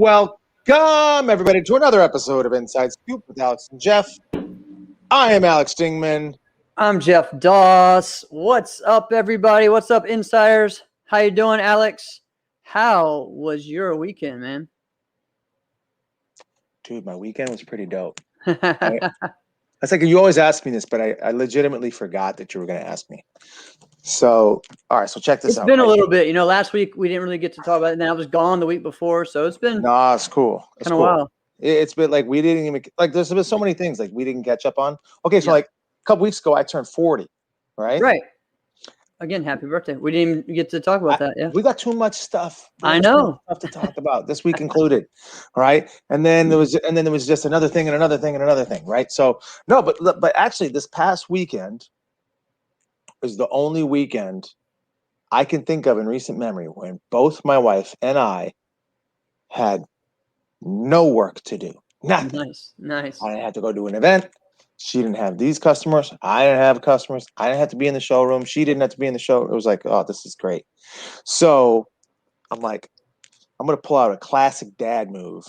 Welcome, everybody, to another episode of Inside Scoop with Alex and Jeff. I am Alex Dingman. I'm Jeff Doss. What's up, everybody? What's up, insiders? How you doing, Alex? How was your weekend, man? Dude, my weekend was pretty dope. It's like you always ask me this, but I legitimately forgot that you were going to ask me. So, all right, so check this out. It's been a little bit. You know, last week we didn't really get to talk about it, and I was gone the week before, so it's been No, it's cool. It's kind of cool. wild. It's been like we didn't even like. There's been so many things like we didn't catch up on. Okay, so like a couple weeks ago, I turned 40, right? Right. Again, happy birthday. We didn't even get to talk about that. Yeah. We got too much stuff. I know. Stuff to talk about this week included, right? And then there was just another thing and another thing and another thing, right? So no, but actually, this past weekend is the only weekend I can think of in recent memory when both my wife and I had no work to do. Nothing. Nice. I didn't have to go do an event. She didn't have these customers. I didn't have customers. I didn't have to be in the showroom. She didn't have to be in the show. It was like, oh, this is great. So I'm like, I'm going to pull out a classic dad move.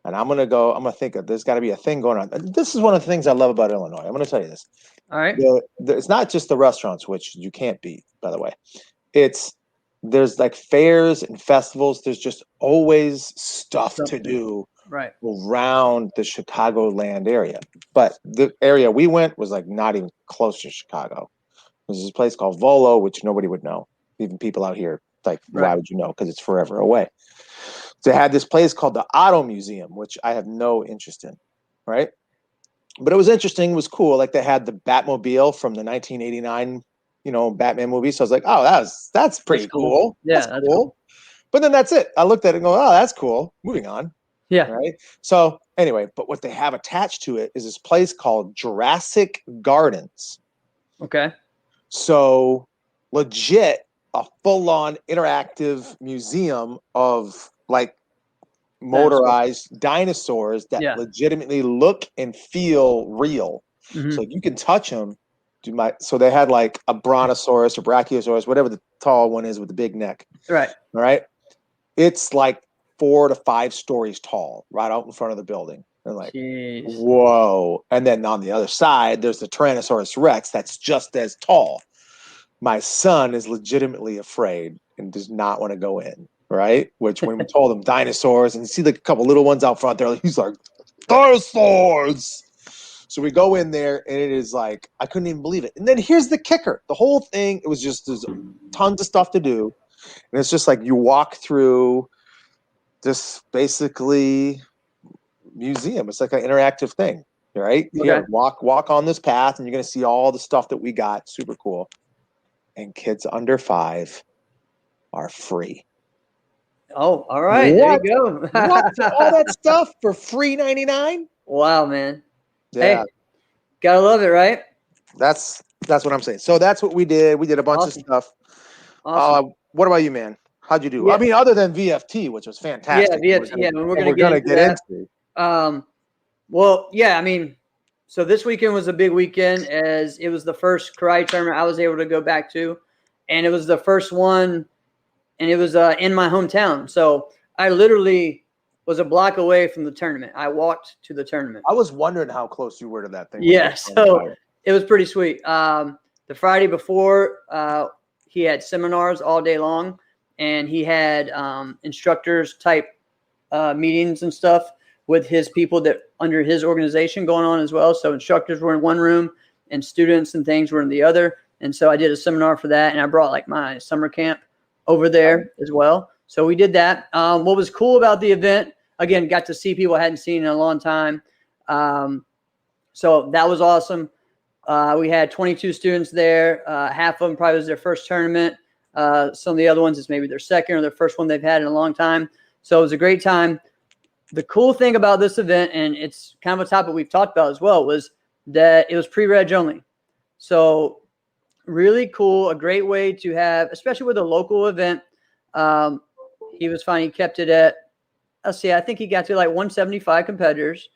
And I'm going to think of, there's got to be a thing going on. This is one of the things I love about Illinois. I'm going to tell you this. All right. It's not just the restaurants, which you can't beat, by the way. There's like fairs and festivals. There's just always stuff to do. Right. Around the Chicagoland area. But the area we went was like not even close to Chicago. There's this place called Volo, which nobody would know. Even people out here, like, why would you know? Because it's forever away. They had this place called the Auto Museum, which I have no interest in, right? But it was interesting. It was cool. Like they had the Batmobile from the 1989, Batman movie. So I was like, oh, that's pretty cool. Yeah, that's cool. But then that's it. I looked at it and go, oh, that's cool. Moving on. Yeah. Right. So anyway, but what they have attached to it is this place called Jurassic Gardens. Okay. So legit a full-on interactive museum of like motorized dinosaurs that legitimately look and feel real. Mm-hmm. So you can touch them. So they had like a brontosaurus or brachiosaurus, whatever the tall one is with the big neck. Right. All right. It's like 4 to 5 stories tall, right out in front of the building. And like, jeez. Whoa. And then on the other side, there's the Tyrannosaurus Rex that's just as tall. My son is legitimately afraid and does not want to go in, right? Which when we told him dinosaurs and see like a couple little ones out front there, he's like, dinosaurs. So we go in there and it is like, I couldn't even believe it. And then here's the kicker. The whole thing, it was just, there's tons of stuff to do. And it's just like you walk through this basically museum. It's like an interactive thing, right? Okay. Here, walk on this path, and you're going to see all the stuff that we got. Super cool. And kids under 5 are free. Oh, all right. What? There you go. What? All that stuff for free $99? Wow, man. Yeah. Hey, gotta love it, right? That's what I'm saying. So that's what we did. We did a bunch of stuff. Awesome. What about you, man? How'd you do? Yeah. I mean, other than VFT, which was fantastic. Yeah, VFT. We're gonna get into that. Well, yeah. I mean, so this weekend was a big weekend, as it was the first karate tournament I was able to go back to, and it was the first one, and it was in my hometown. So I literally was a block away from the tournament. I walked to the tournament. I was wondering how close you were to that thing. Yeah, so it was pretty sweet. The Friday before, he had seminars all day long. And he had instructors type meetings and stuff with his people that under his organization going on as well. So instructors were in one room and students and things were in the other. And so I did a seminar for that. And I brought like my summer camp over there as well. So we did that. What was cool about the event, again, got to see people I hadn't seen in a long time. So that was awesome. We had 22 students there. Half of them probably was their first tournament. Some of the other ones is maybe their second or their first one they've had in a long time. So it was a great time. The cool thing about this event, and it's kind of a topic we've talked about as well, was that it was pre-reg only. So really cool, a great way to have, especially with a local event. He was fine. He kept it at, let's see, I think he got to like 175 competitors.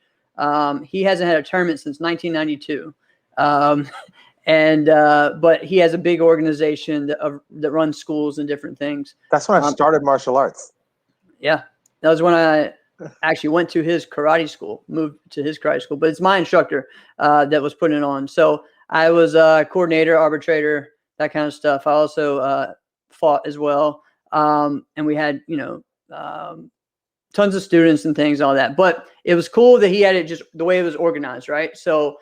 He hasn't had a tournament since 1992. But he has a big organization that runs schools and different things. That's when I started martial arts. Yeah. That was when I actually went to his karate school, moved to his karate school, but it's my instructor that was putting it on. So I was a coordinator, arbitrator, that kind of stuff. I also fought as well. And we had, tons of students and things, all that. But it was cool that he had it just the way it was organized, right? So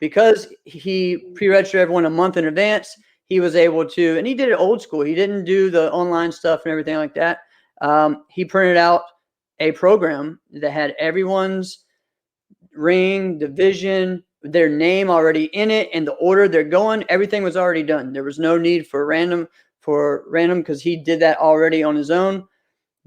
because he pre-registered everyone a month in advance, he was able to, and he did it old school. He didn't do the online stuff and everything like that. He printed out a program that had everyone's ring, division, their name already in it, and the order they're going. Everything was already done. There was no need for random because he did that already on his own.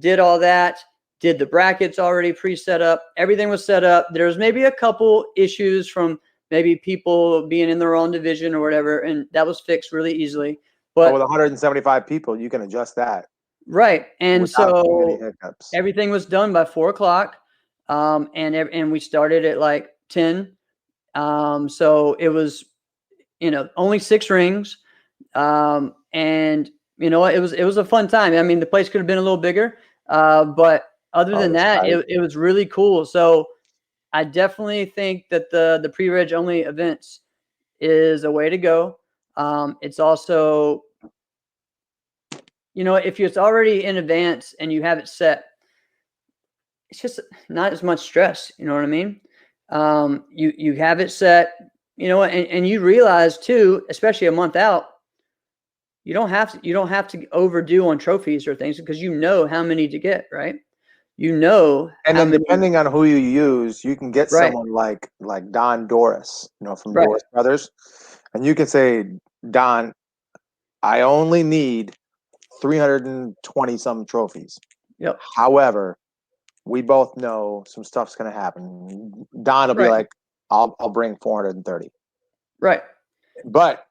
Did all that. Did the brackets already pre-set up. Everything was set up. There was maybe a couple issues from maybe people being in the wrong division or whatever, and that was fixed really easily. But with 175 people, you can adjust that. Right. And so everything was done by 4:00. And we started at like 10. So it was, only 6 rings. And you know what, it was a fun time. I mean, the place could have been a little bigger. But other than that, it was really cool. So I definitely think that the pre-reg only events is a way to go. It's also, if it's already in advance and you have it set, it's just not as much stress. You know what I mean? You have it set, and you realize too, especially a month out, you don't have to overdo on trophies or things because you know how many to get, right? And then depending on who you use, you can get someone like Don Doris, from Doris Brothers, and you can say, Don, I only need 320 some trophies. Yep. However, we both know some stuff's going to happen. Don will be like, I'll bring 430. Right. But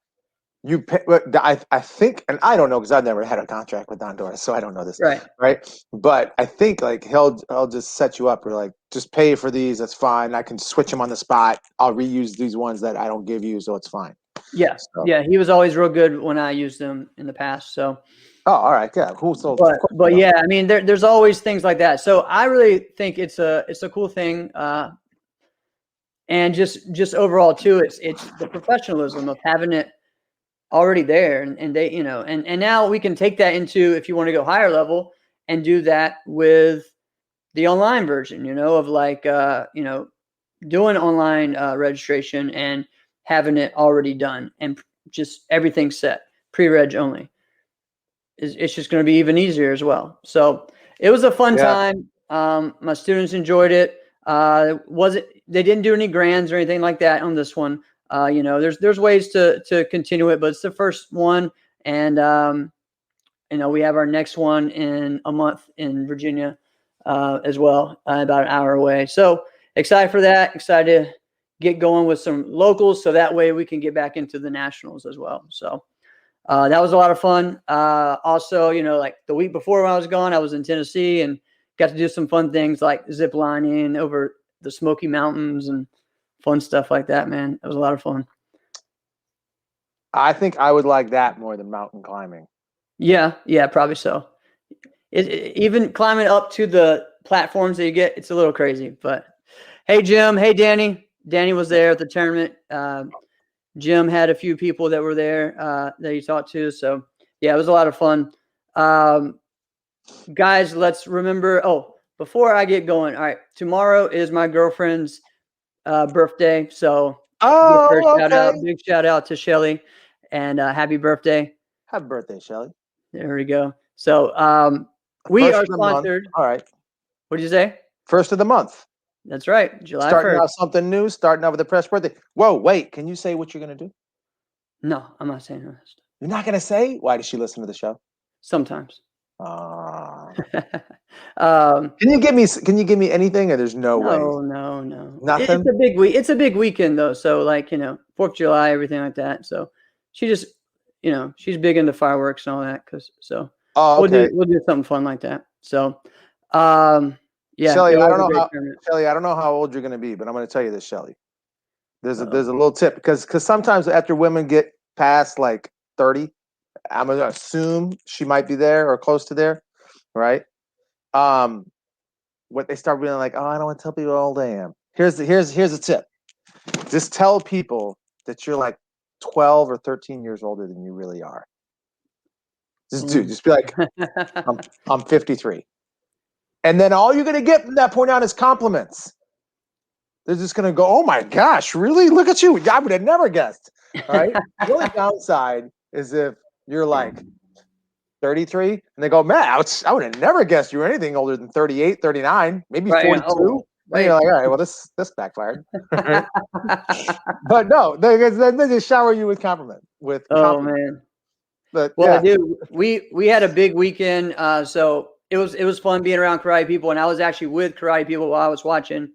I think, and I don't know because I've never had a contract with Don Doris, so I don't know this. Right. But I think like he'll just set you up. Or like, just pay for these. That's fine. I can switch them on the spot. I'll reuse these ones that I don't give you, so it's fine. Yeah. So. Yeah. He was always real good when I used them in the past. So. Oh, all right. Yeah. Cool. So, but yeah, I mean, there's always things like that. So I really think it's a cool thing. And just overall too, it's the professionalism of having it already there, and they, and now we can take that into, if you want to go higher level and do that with the online version, of like, doing online registration and having it already done and just everything set, pre-reg only. It's just going to be even easier as well. So it was a fun time. My students enjoyed it. They didn't do any grands or anything like that on this one. There's ways to continue it, but it's the first one. And, we have our next one in a month in Virginia, as well, about an hour away. So excited for that. Excited to get going with some locals. So that way we can get back into the nationals as well. So, that was a lot of fun. Also, like the week before when I was gone, I was in Tennessee and got to do some fun things like zip lining over the Smoky Mountains and fun stuff like that, man. It was a lot of fun. I think I would like that more than mountain climbing. Yeah, probably so. Even climbing up to the platforms that you get, it's a little crazy. But hey, Jim. Hey, Danny. Danny was there at the tournament. Jim had a few people that were there that he talked to. So, yeah, it was a lot of fun. Guys, let's remember. Oh, before I get going, all right, tomorrow is my girlfriend's birthday. So, big shout out to Shelly, and happy birthday. Happy birthday, Shelly. There we go. So, we are sponsored. All right. What did you say? First of the month. That's right. July 1st. Starting out something new, starting out with the press birthday. Whoa, wait. Can you say what you're going to do? No, I'm not saying that. You're not going to say? Why does she listen to the show? Sometimes. Can you give me anything, or there's no way? No. Nothing? It's a big week. It's a big weekend though. So like, 4th of July, everything like that. So she just, she's big into fireworks and all that. We'll do something fun like that. So, yeah. Shelly, I don't know how old you're going to be, but I'm going to tell you this, Shelly. There's a little tip because sometimes after women get past like 30, I'm going to assume she might be there or close to there, right? what they start being like, oh, I don't want to tell people how old I am. Here's a tip. Just tell people that you're like 12 or 13 years older than you really are. Just be like, I'm 53. And then all you're going to get from that point on is compliments. They're just going to go, oh my gosh, really? Look at you. I would have never guessed. All right. The only downside is if you're like 33 and they go, man, I would have never guessed you were anything older than 38, 39, maybe 42. Oh, and you're like, all right, well, this backfired. But no, they just shower you with compliments. Man. But well, yeah. Dude, we had a big weekend. So it was fun being around karate people, and I was actually with karate people while I was watching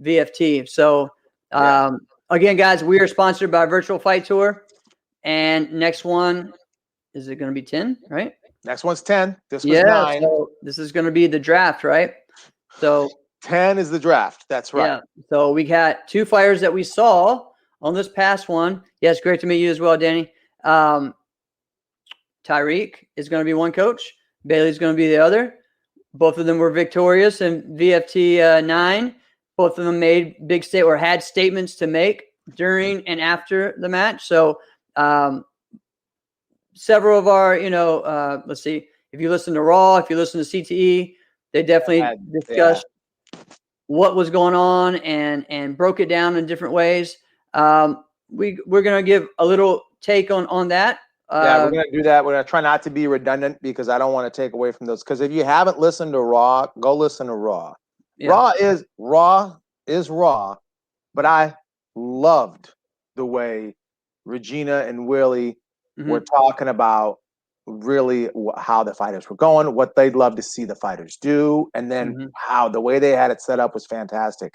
VFT. So again, guys, we are sponsored by Virtual Fight Tour, and next one is it going to be 10, right? Next one's 10. This was 9. So this is going to be the draft, right? So 10 is the draft. That's right. Yeah. So we got 2 fighters that we saw on this past one. Yes, great to meet you as well, Danny. Tyreek is going to be one coach. Bailey's going to be the other. Both of them were victorious in VFT 9. Both of them made had statements to make during and after the match. So several of our, let's see, if you listen to Raw, if you listen to CTE, they definitely discussed what was going on and broke it down in different ways. We're going to give a little take on that. We're going to do that. We're going to try not to be redundant because I don't want to take away from those. Because if you haven't listened to Raw, go listen to Raw. Yeah. Raw is raw, but I loved the way Regina and Willie were talking about really how the fighters were going, what they'd love to see the fighters do, and then how the way they had it set up was fantastic.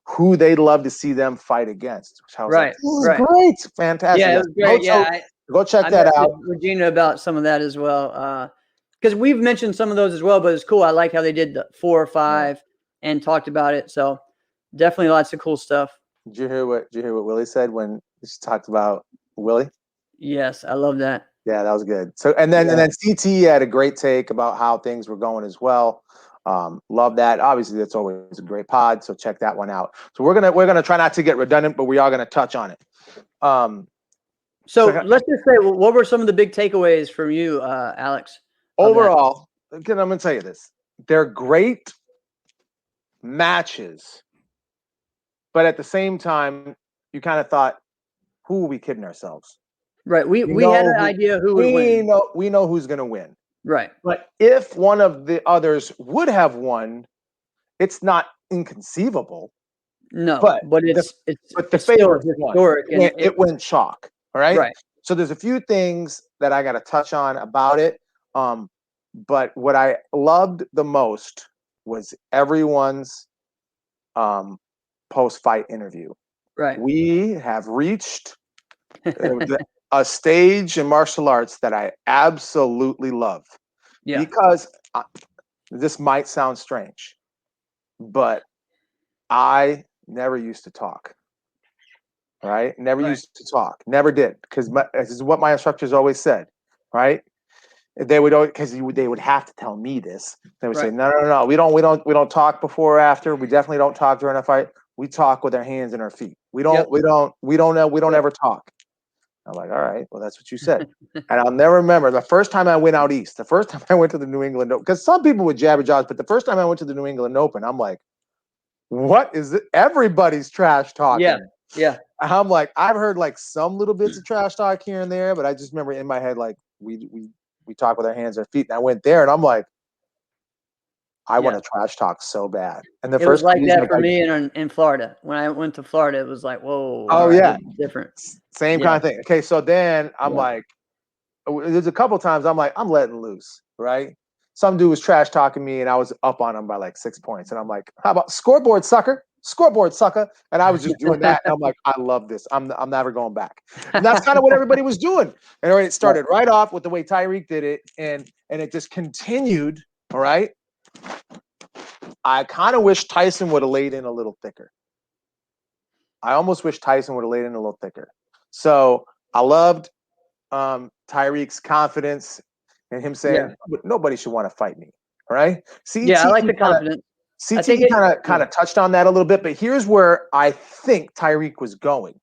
Who they'd love to see them fight against. Which I was like, this is great, fantastic. Yeah, it was great. Go check that out. Regina about some of that as well, because we've mentioned some of those as well. But it's cool. I like how they did the 4 or 5 and talked about it. So definitely lots of cool stuff. Did you hear what Willie said when he talked about Willie? Yes, I love that. Yeah, that was good. So and then CT had a great take about how things were going as well. Love that. Obviously, that's always a great pod. So check that one out. So we're gonna try not to get redundant, but we are gonna touch on it. So let's just say, what were some of the big takeaways from you, Alex? Overall, again, I'm going to tell you this. They're great matches, but at the same time, you kind of thought, who are we kidding ourselves? Right. We had an idea who would win. We know who's going to win. Right. But if one of the others would have won, it's not inconceivable. No, but the favorite historic. It went chalk. All right. Right. So there's a few things that I got to touch on about it. But what I loved the most was everyone's post-fight interview. Right. We have reached a stage in martial arts that I absolutely love. Yeah. Because this might sound strange, but I never used to talk. Right? Never used to talk. Never did. Because this is what my instructors always said. Right? They would always, because they would have to tell me this. They would say, no. We don't talk before or after. We definitely don't talk during a fight. We talk with our hands and our feet. We don't ever talk. I'm like, all right, well, that's what you said. And I'll never remember the first time I went out east, the first time I went to the New England Open, because some people would jabber jaws, but the first time I went to the New England Open, I'm like, what is it? Everybody's trash talking. Yeah. I'm like, I've heard like some little bits of trash talk here and there, but I just remember in my head, like we talk with our hands and feet. And I went there and I'm like, I want to trash talk so bad. And it was like that for me in Florida. When I went to Florida, it was like, whoa. Oh, yeah. Different. Same kind of thing. Okay. So then I'm like, there's a couple times I'm like, I'm letting loose, right? Some dude was trash talking me and I was up on him by like 6 points. And I'm like, how about scoreboard sucker? And I was just doing that. And I'm like, I love this. I'm never going back. And that's kind of what everybody was doing. And it started right off with the way Tyreek did it. And it just continued. All right. I kind of wish Tyson would have laid in a little thicker. I almost wish Tyson would have laid in a little thicker. So I loved Tyreek's confidence and him saying, nobody should want to fight me. All right. I like the confidence. CTE kind of touched on that a little bit, but here's where I think Tyreek was going.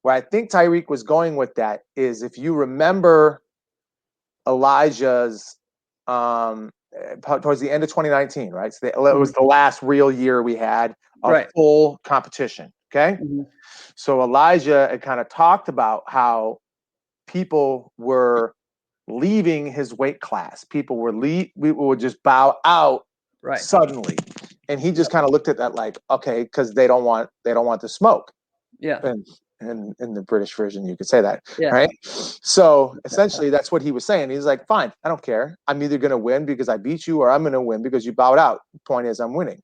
Where I think Tyreek was going with that is, if you remember Elijah's towards the end of 2019, right? So it was the last real year we had of full competition. Okay. Mm-hmm. So Elijah had kind of talked about how people were leaving his weight class. People we would just bow out suddenly. And he just kind of looked at that like, okay, because they don't want the smoke. Yeah. And in the British version, you could say that, right? So essentially, that's what he was saying. He's like, fine, I don't care. I'm either going to win because I beat you, or I'm going to win because you bowed out. The point is, I'm winning,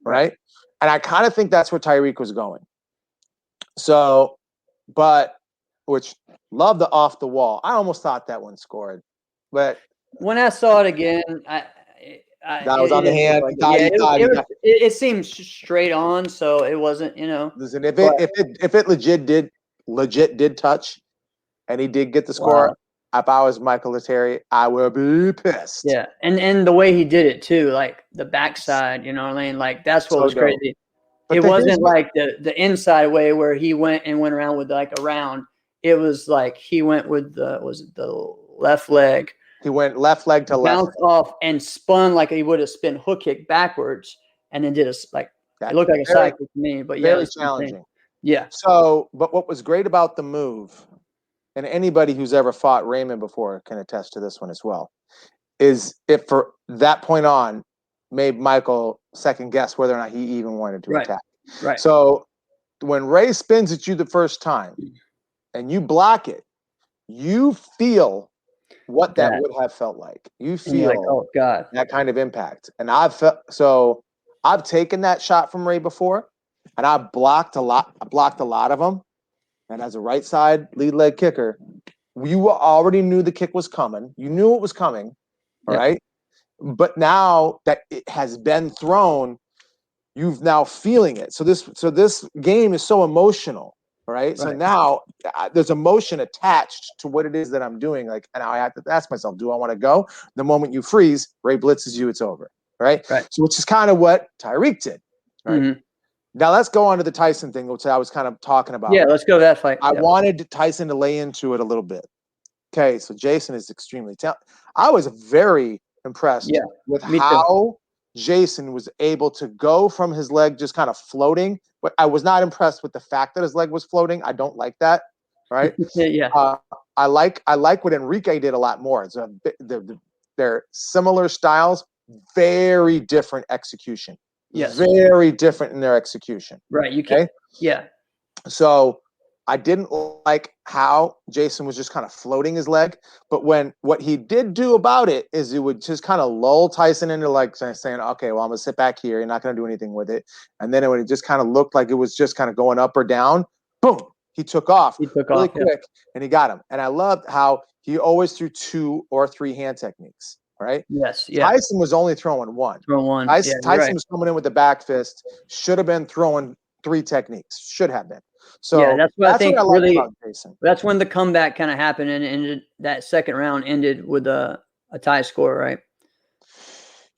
right? And I kind of think that's where Tyreek was going. So, which love the off the wall. I almost thought that one scored, but when I saw it again, that was on the hand. It seemed straight on, so it wasn't, Listen, if it legit did touch, and he did get the score, if I was Michael Lettieri, I would be pissed. Yeah, and the way he did it too, like the backside, you know what I mean? Like that's what was crazy. But it wasn't like the inside way where he went around with like a round. It was like he went with the left leg. He went left leg to left. Bounced off and spun like he would have spin hook kick backwards, and then did it looked like a side kick to me. But very challenging. Yeah. So, but what was great about the move, and anybody who's ever fought Raymond before can attest to this one as well, is it for that point on made Michael second guess whether or not he even wanted to attack. Right. So when Ray spins at you the first time and you block it, you feel what that would have felt like. You feel like, oh God, that kind of impact. And I've taken that shot from Ray before, and I blocked a lot of them. And as a right side lead leg kicker, you already knew the kick was coming. You knew it was coming, right? But now that it has been thrown, you've now feeling it. So this game is so emotional, right? So now there's emotion attached to what it is that I'm doing. Like, and I have to ask myself, do I want to go? The moment you freeze, Ray blitzes you, it's over, right? So which is kind of what Tyreek did, right? Mm-hmm. Now let's go on to the Tyson thing, which I was kind of talking about. Yeah, let's go that fight. I wanted Tyson to lay into it a little bit. Okay, so Jason is extremely talented. I was very impressed with how Jason was able to go from his leg just kind of floating. But I was not impressed with the fact that his leg was floating. I don't like that, right? I like what Enrique did a lot more. It's they're similar styles, very different execution. Yes, very different in their execution. Right, you can. Okay? Yeah. So I didn't like how Jason was just kind of floating his leg, but what he did do about it is he would just kind of lull Tyson into like saying, okay, well, I'm gonna sit back here. You're not gonna do anything with it. And then when it just kind of looked like it was just kind of going up or down, boom, he took off really quick and he got him. And I loved how he always threw 2 or 3 hand techniques. Right? Yes. Yeah. Tyson was only throwing one. Tyson was coming in with the back fist. Should have been throwing 3 techniques. Should have been. So that's what I think. Really, that's when the comeback kind of happened, and ended. That second round ended with a tie score, right?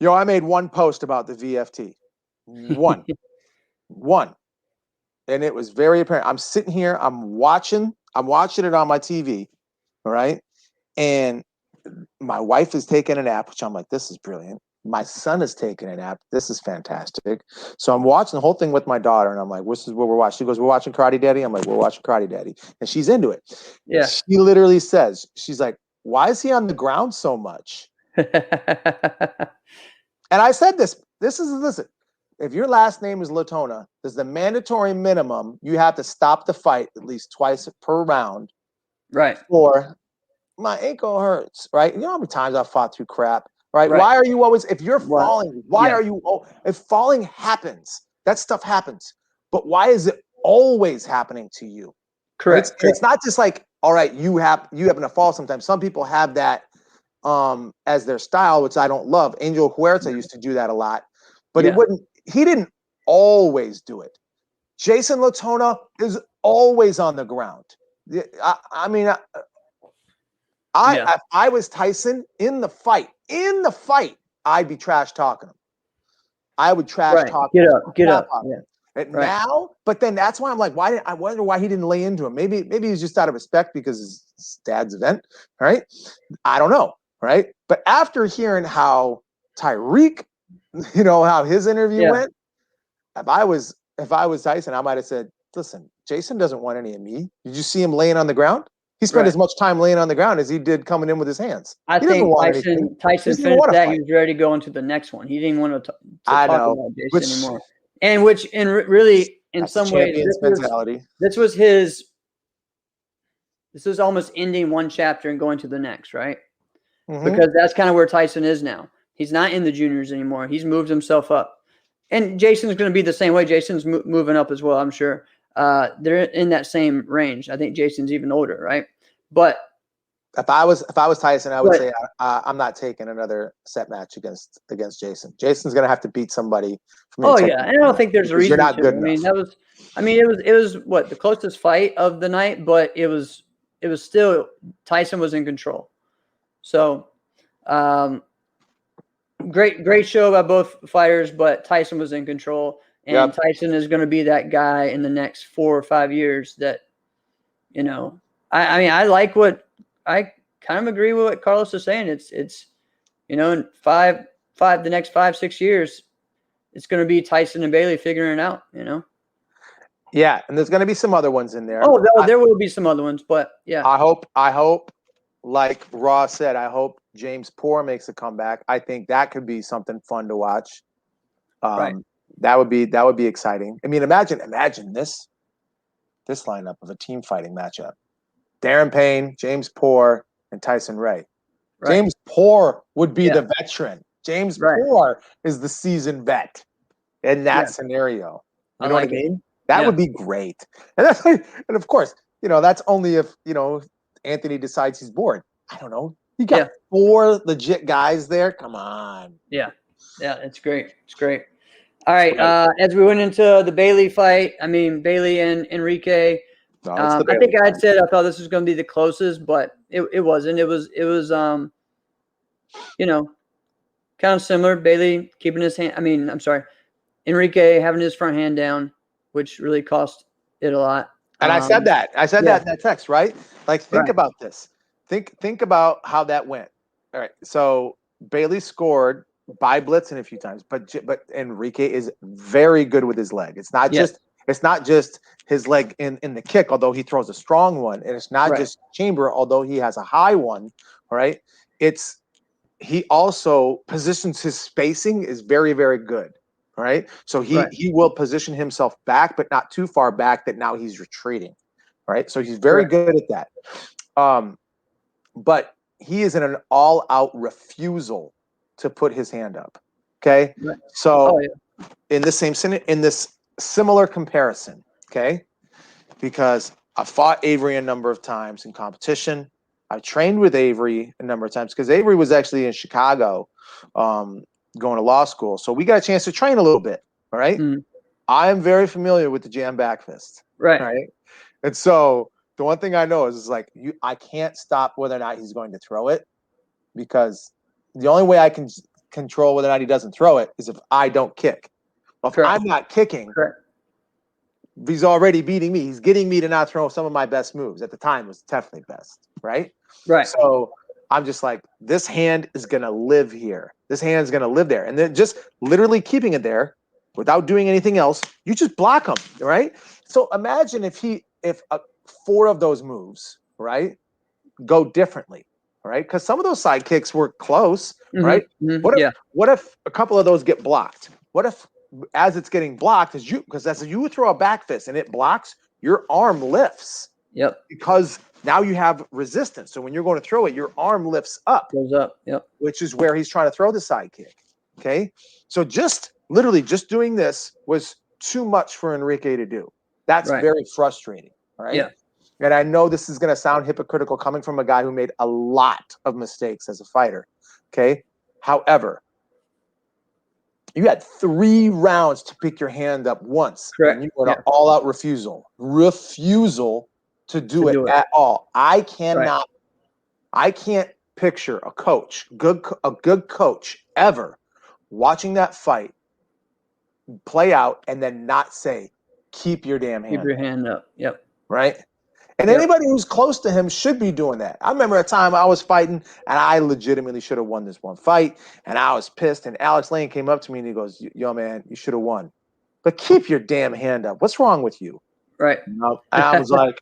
I made one post about the VFT. One, and it was very apparent. I'm sitting here. I'm watching it on my TV. All right, and my wife is taking a nap, which I'm like, this is brilliant. My son is taking a nap. This is fantastic. So I'm watching the whole thing with my daughter, and I'm like, this is what we're watching. She goes, we're watching Karate Daddy. I'm like, we're watching Karate Daddy. And she's into it. Yeah. She literally says, she's like, why is he on the ground so much? And I said listen, if your last name is Latona, there's the mandatory minimum. You have to stop the fight at least twice per round. Right. Or my ankle hurts, right? You know how many times I've fought through crap, right? Why are you always, if you're falling, are you, if falling happens, that stuff happens, but why is it always happening to you? Correct. It's not just like, all right, you happen to fall sometimes. Some people have that as their style, which I don't love. Angel Huerta used to do that a lot, but he didn't always do it. Jason Latona is always on the ground. If I was Tyson in the fight, I'd be trash talking him. I would trash talk. Get up. Yeah. And now, but then that's why I'm like, I wonder why he didn't lay into him. Maybe he's just out of respect because his dad's event, right? I don't know, right? But after hearing how Tyreek, how his interview went, if I was Tyson, I might have said, listen, Jason doesn't want any of me. Did you see him laying on the ground? He spent as much time laying on the ground as he did coming in with his hands. I think Tyson finished that. He was ready to go into the next one. He didn't want to talk about Jason anymore. And really, in some ways, this was almost ending one chapter and going to the next, right? Mm-hmm. Because that's kind of where Tyson is now. He's not in the juniors anymore. He's moved himself up. And Jason's going to be the same way. Jason's moving up as well, I'm sure. They're in that same range. I think Jason's even older, right? But if I was Tyson, I would say I'm not taking another set match against Jason. Jason's going to have to beat somebody. And I don't think there's a reason. You're not good enough. It was what the closest fight of the night, but it was still Tyson was in control. So, great show by both fighters, but Tyson was in control, and Tyson is going to be that guy in the next 4 or 5 years. That, I like what I kind of agree with what Carlos is saying. It's in the next 5-6 years, it's going to be Tyson and Bailey figuring it out. Yeah, and there's going to be some other ones in there. Oh, there will be some other ones, but yeah. I hope, like Ross said, I hope James Poore makes a comeback. I think that could be something fun to watch. Right. That would be exciting. I mean, imagine this lineup of a team fighting matchup: Darren Payne, James Poore, and Tyson Ray. Right. James Poore would be the veteran. James Poore is the seasoned vet in that scenario. You know what I mean? That would be great. And of course, that's only if, Anthony decides he's bored. I don't know. You got 4 legit guys there. Come on. Yeah. Yeah, it's great. It's great. All right. As we went into the Bailey fight, Bailey and Enrique, I think I had said I thought this was going to be the closest, but it wasn't. It was kind of similar. Bailey keeping his hand. Enrique having his front hand down, which really cost it a lot. And I said that. That in that text, right? Like, think about this. Think about how that went. All right. So Bailey scored by blitzing a few times, but Enrique is very good with his leg. It's not just his leg in the kick, although he throws a strong one, and it's not just chamber, although he has a high one. All right. He also positions his spacing is very, very good. All right. So he will position himself back, but not too far back that now he's retreating. All right. So he's very good at that. But he is in an all-out refusal to put his hand up. Okay. Right. So in this similar comparison, okay, because I fought Avery a number of times in competition. I trained with Avery a number of times because Avery was actually in Chicago going to law school. So we got a chance to train a little bit. All right. Mm. I am very familiar with the jam back fist. Right. And so the one thing I know is like I can't stop whether or not he's going to throw it, because the only way I can control whether or not he doesn't throw it is if I don't kick. Well, if I'm not kicking, he's already beating me. He's getting me to not throw some of my best moves. At the time, was definitely best. Right. So I'm just like, this hand is going to live here. This hand's going to live there. And then just literally keeping it there without doing anything else, you just block him. Right. So imagine if 4 of those moves, right, go differently. Right. Because some of those side kicks were close. Mm-hmm. Right. Mm-hmm. What if a couple of those get blocked? What if, as it's getting blocked, as you throw a back fist and it blocks, your arm lifts. Yep. Because now you have resistance. So when you're going to throw it, your arm lifts up. Goes up. Yep. Which is where he's trying to throw the side kick. Okay. So just doing this was too much for Enrique to do. That's very frustrating. All right. Yeah. And I know this is going to sound hypocritical coming from a guy who made a lot of mistakes as a fighter. Okay. However, you had 3 rounds to pick your hand up once. Correct. And you were an all-out refusal to do it at all. I can't picture a good coach ever watching that fight play out and then not say, keep your damn hand. Keep your hand up. Yep. Right. And anybody who's close to him should be doing that. I remember a time I was fighting and I legitimately should have won this one fight. And I was pissed. And Alex Lane came up to me and he goes, yo, man, you should have won. But keep your damn hand up. What's wrong with you? Right. And I was like,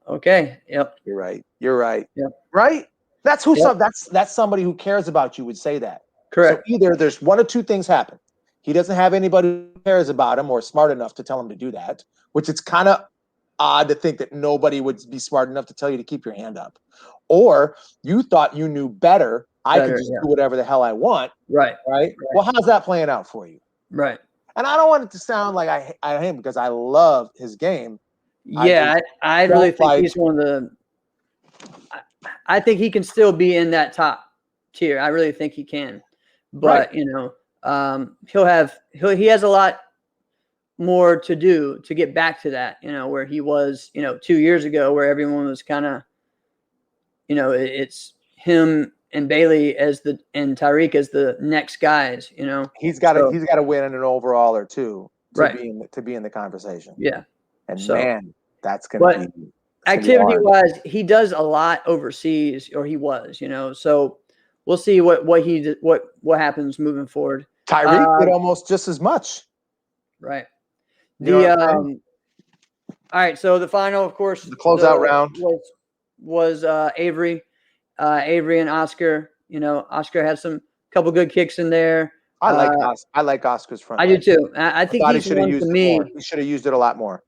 okay. Yep. You're right. You're right. Yep. Right? That's who that's somebody who cares about you would say that. Correct. So either there's one or two things happen. He doesn't have anybody who cares about him or smart enough to tell him to do that, which it's kind of odd to think that nobody would be smart enough to tell you to keep your hand up. Or you thought you knew better. I could just do whatever the hell I want. Right. Well, how's that playing out for you? Right. And I don't want it to sound like I hate him because I love his game. Yeah, I really think he's one of the I think he can still be in that top tier. I really think he can. But, he has a lot more to do to get back to that, where he was, 2 years ago, where everyone was kind of, it's him and Bailey and Tyreek as the next guys, He's got to win in an overall or two to be in the conversation. Yeah. And man, that's going to be activity-wise, he does a lot overseas, or he was, So we'll see what happens moving forward. Tyreek did almost just as much. Right. All right. So the final, of course, the closeout round was Avery and Oscar. Oscar had some couple good kicks in there. I like Oscar's front. I do too. I think he should have used it more. He should have used it a lot more.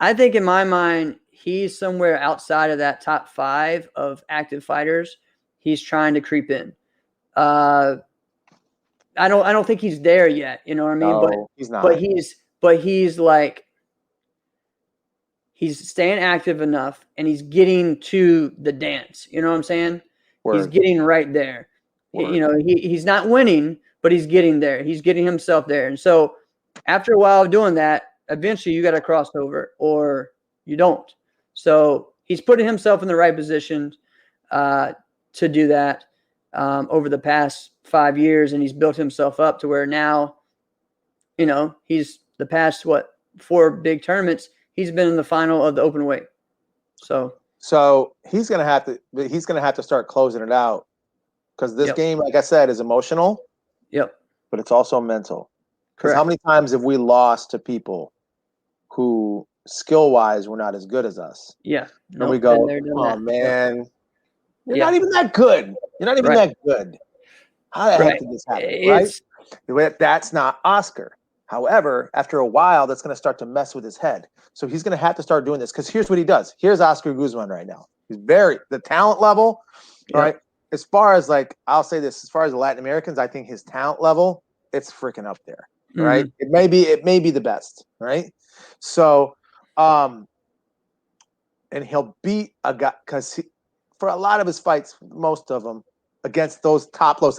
I think in my mind, he's somewhere outside of that top 5 of active fighters. He's trying to creep in. I don't think he's there yet. You know what I mean? No, he's not. But he's like, he's staying active enough, and he's getting to the dance. You know what I'm saying? Word. He's getting right there. Word. He's not winning, but he's getting there. He's getting himself there. And so after a while of doing that, eventually you got to cross over or you don't. So he's putting himself in the right position to do that over the past 5 years, and he's built himself up to where now, he's the past 4 big tournaments, he's been in the final of the open weight. So he's gonna have to start closing it out, because this game, like I said, is emotional. Yep. But it's also mental. Correct. How many times have we lost to people who skill-wise were not as good as us? Yeah. And we go, oh man, you're not even that good. You're not even that good. How the heck did this happen? Right? That's not Oscar. However, after a while, that's going to start to mess with his head. So he's going to have to start doing this, because here's what he does. Here's Oscar Guzman right now. He's the talent level, right? As far as I'll say this, as far as the Latin Americans, I think his talent level, it's freaking up there, right? Mm-hmm. It may be the best, right? So, and he'll beat a guy, because for a lot of his fights, most of them against those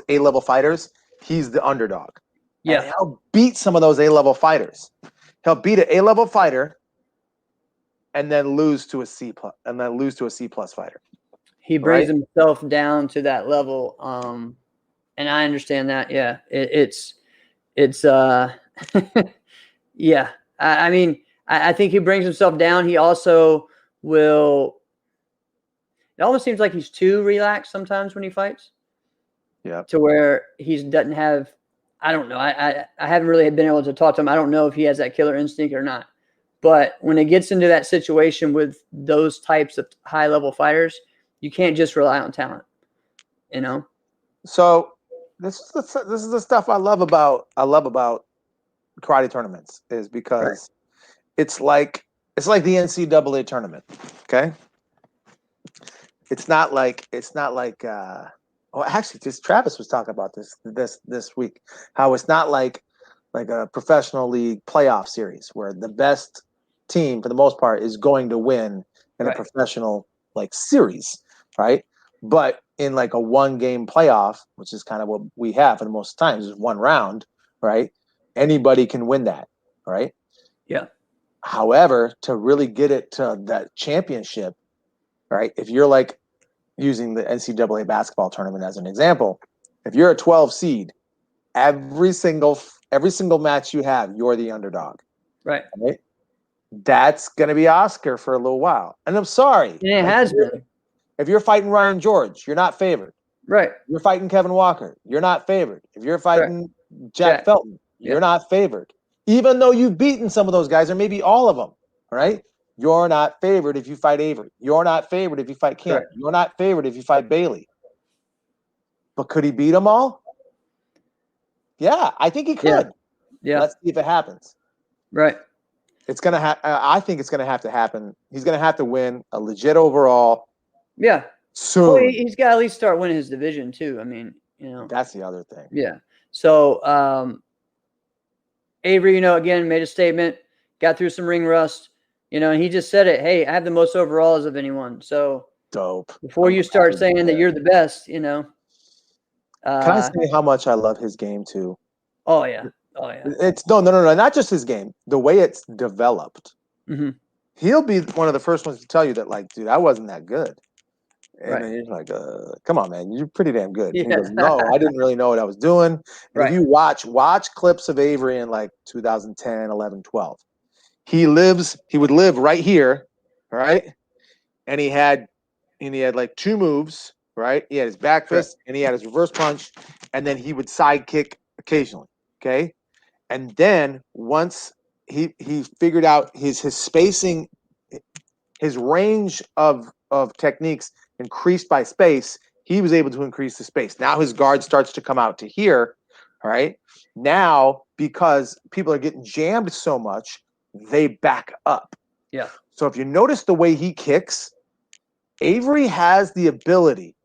A-level fighters, he's the underdog. Yeah, and he'll beat some of those A-level fighters. He'll beat an A-level fighter and then lose to a C+, and then lose to a C+ fighter. He brings himself down to that level, and I understand that. Yeah, it's yeah. I mean, I think he brings himself down. He also will. It almost seems like he's too relaxed sometimes when he fights. Yeah. To where he doesn't have. I don't know. I haven't really been able to talk to him. I don't know if he has that killer instinct or not. But when it gets into that situation with those types of high-level fighters, you can't just rely on talent, So this is the stuff I love about karate tournaments, is because it's like the NCAA tournament. Okay. It's not like actually, just Travis was talking about this week, how it's not like a professional league playoff series where the best team, for the most part, is going to win in a professional series, right? But in a one-game playoff, which is kind of what we have for the most times, is one round, right? Anybody can win that, right? Yeah. However, to really get it to that championship, right? If you're using the NCAA basketball tournament as an example, if you're a 12 seed, every single every single match you have, you're the underdog. Right. That's going to be Oscar for a little while. And I'm sorry. And it has been. If you're fighting Ryan George, you're not favored. Right. You're fighting Kevin Walker, you're not favored. If you're fighting Jack Felton, you're not favored. Even though you've beaten some of those guys, or maybe all of them, right? You're not favored if you fight Avery. You're not favored if you fight Kemp. Right. You're not favored if you fight Bailey. But could he beat them all? Yeah, I think he could. Yeah. Let's see if it happens. Right. It's gonna. I think it's gonna have to happen. He's gonna have to win a legit overall. Yeah. Soon. Well, he's got to at least start winning his division too. I mean, that's the other thing. Yeah. So Avery, again made a statement, got through some ring rust, and he just said it. Hey, I have the most overalls of anyone. So dope. Before you start saying that you're the best, Can I say how much I love his game too? Oh yeah. It's no, not just his game. The way it's developed. Mm-hmm. He'll be one of the first ones to tell you that, like, dude, I wasn't that good. And then you're like, come on, man, you're pretty damn good. Yeah. He goes, no, I didn't really know what I was doing. Right. If you watch clips of Avery in like 2010, 11, 12, he would live right here, right? And he had like two moves, right? He had his back fist and he had his reverse punch, and then he would side kick occasionally, okay? And then once he figured out his spacing, his range of techniques increased by space, he was able to increase the space. Now his guard starts to come out to here, all right? Now, because people are getting jammed so much, they back up. Yeah. So if you notice the way he kicks, Avery has the ability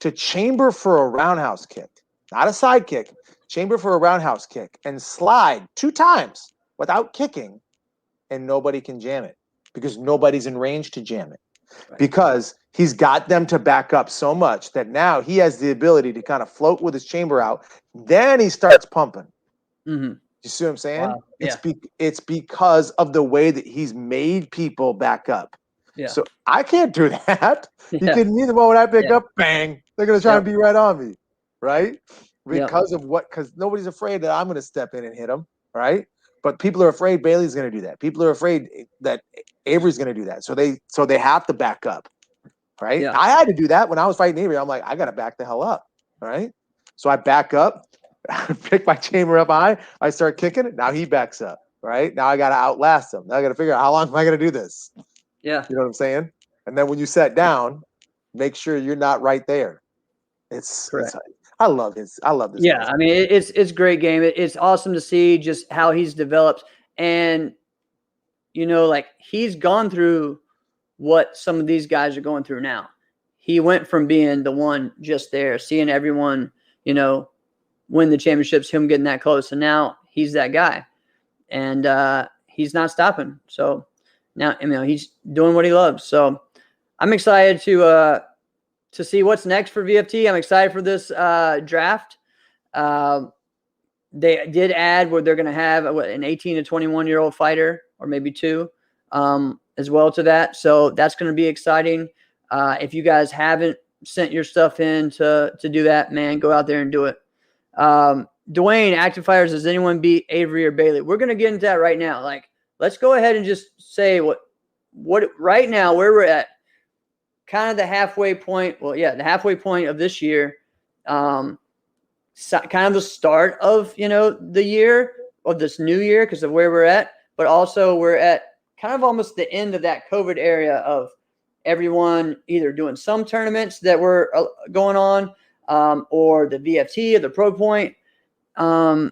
to chamber for a roundhouse kick, not a side kick, chamber for a roundhouse kick, and slide 2 times without kicking, and nobody can jam it because nobody's in range to jam it. Right. Because he's got them to back up so much that now he has the ability to kind of float with his chamber out. Then he starts pumping. Mm-hmm. You see what I'm saying? Wow. Yeah. It's because of the way that he's made people back up. Yeah. So I can't do that. You kidding me? The moment I pick up, bang, they're going to try and be right on me, right? Because nobody's afraid that I'm going to step in and hit them, right? But people are afraid Bailey's going to do that. People are afraid that Avery's going to do that. So they have to back up, right? Yeah. I had to do that when I was fighting Avery. I'm like, I got to back the hell up, right? So I back up, pick my chamber up high. I start kicking it. Now he backs up, right? Now I got to outlast him. Now I got to figure out how long am I going to do this? Yeah. You know what I'm saying? And then when you sit down, make sure you're not right there. It's I love this. Yeah, I mean, it's a great game. It's awesome to see just how he's developed, and like he's gone through what some of these guys are going through now. He went from being the one just there, seeing everyone, win the championships, him getting that close, and now he's that guy, and he's not stopping. So now, he's doing what he loves. So I'm excited to see what's next for VFT. I'm excited for this draft. They did add where they're going to have an 18 to 21-year-old fighter, or maybe 2, as well to that. So that's going to be exciting. If you guys haven't sent your stuff in to do that, man, go out there and do it. Dwayne, Active Fighters, does anyone beat Avery or Bailey? We're going to get into that right now. Like, let's go ahead and just say what right now, where we're at. Kind of the halfway point. Well, yeah, the halfway point of this year. Kind of the start of, the year of this new year because of where we're at. But also we're at kind of almost the end of that COVID area of everyone either doing some tournaments that were going on or the VFT or the Pro Point. And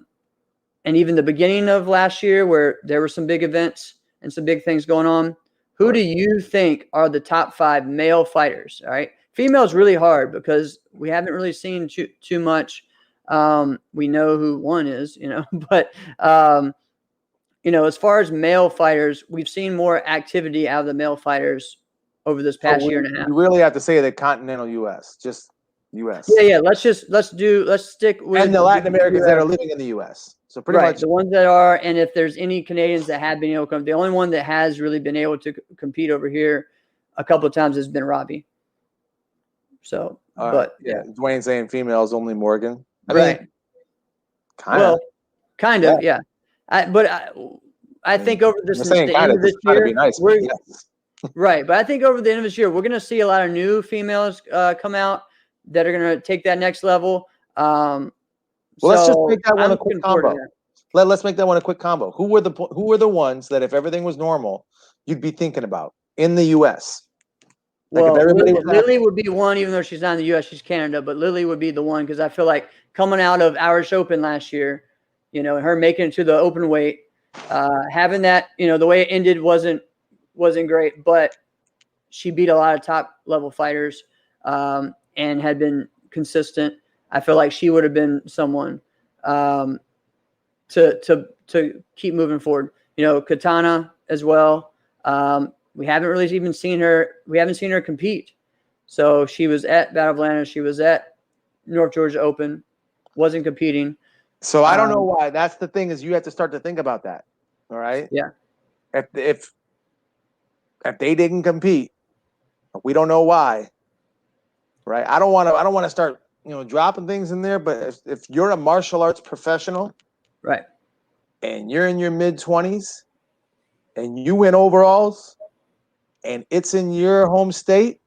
even the beginning of last year where there were some big events and some big things going on. Who do you think are the top 5 male fighters? All right. Female is really hard because we haven't really seen too much. We know who one is, but, as far as male fighters, we've seen more activity out of the male fighters over this past year and a half. You really have to say the continental U.S., just U.S. Yeah. Let's stick with. And the Latin Americans that are living in the U.S. So pretty much the ones that are, and if there's any Canadians that have been able to come, the only one that has really been able to compete over here a couple of times has been Robbie. So, Dwayne saying females only Morgan. I mean, kind of. Kind of, yeah. I think over this the end of this year, nice, right. But I think over the end of this year, we're going to see a lot of new females come out that are going to take that next level. Well, let's just make that one a quick combo. Let's make that one a quick combo. Who were the ones that if everything was normal, you'd be thinking about in the U.S.? Well, Lily would be one, even though she's not in the U.S., she's Canada. But Lily would be the one because I feel like coming out of Irish Open last year, her making it to the open weight, having that, the way it ended wasn't great, but she beat a lot of top level fighters and had been consistent. I feel like she would have been someone to keep moving forward. Katana as well. We haven't really even seen her. We haven't seen her compete. So she was at Battle of Atlanta. She was at North Georgia Open. Wasn't competing. So I don't know why. That's the thing is you have to start to think about that. All right. Yeah. If they didn't compete, we don't know why. Right. I don't want to start dropping things in there. But if you're a martial arts professional, right, and you're in your mid-20s, and you win overalls, and it's in your home state,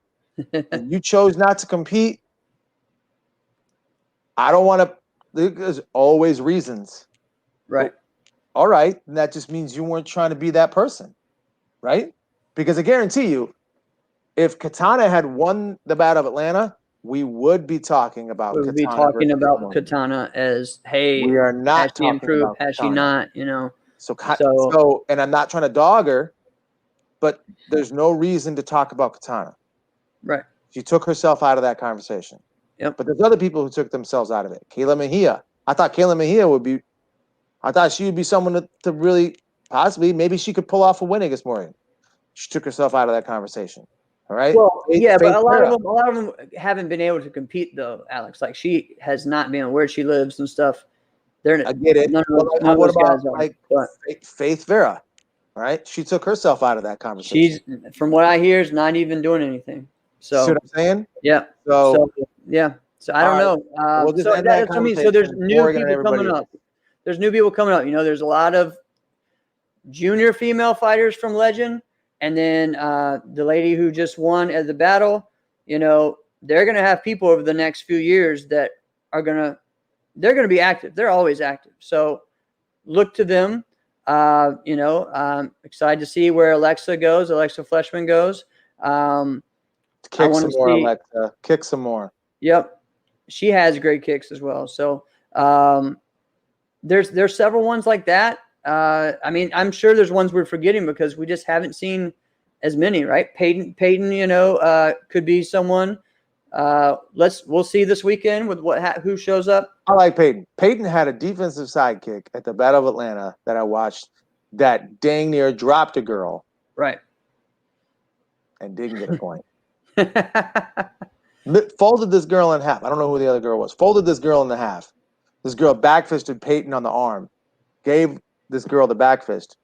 and you chose not to compete, I don't want to. There's always reasons. Right. All right. And that just means you weren't trying to be that person. Right. Because I guarantee you, if Katana had won the Battle of Atlanta, we would be talking about Katana. We would be talking about Katana as, hey, we are not has she improved? Has she not? So, and I'm not trying to dog her, but there's no reason to talk about Katana. Right. She took herself out of that conversation. Yep. But there's other people who took themselves out of it. Kayla Mejia. I thought Kayla Mejia I thought she would be someone to really possibly, maybe she could pull off a win against Morgan. She took herself out of that conversation. All right. Well, but a lot of them haven't been able to compete though, Alex. Like she has not been where she lives and stuff. I get it. What about Faith Vera? All right. She took herself out of that conversation. She's, from what I hear, is not even doing anything. So see what I'm saying? Yeah. So yeah. So I don't know. So that's what I mean. So there's new people coming up. There's new people coming up. There's a lot of junior female fighters from Legend. And then the lady who just won at the battle, they're going to have people over the next few years that are they're going to be active. They're always active. So look to them. I'm excited to see where Alexa Fleshman goes. Kick some more, Alexa. Kick some more. Yep. She has great kicks as well. So there's several ones like that. I mean, I'm sure there's ones we're forgetting because we just haven't seen as many, right? Peyton, could be someone. We'll see this weekend with who shows up. I like Peyton. Peyton had a defensive sidekick at the Battle of Atlanta that I watched that dang near dropped a girl. Right. And didn't get a point. Folded this girl in half. I don't know who the other girl was. Folded this girl in half. This girl backfisted Peyton on the arm. Gave this girl the back fist,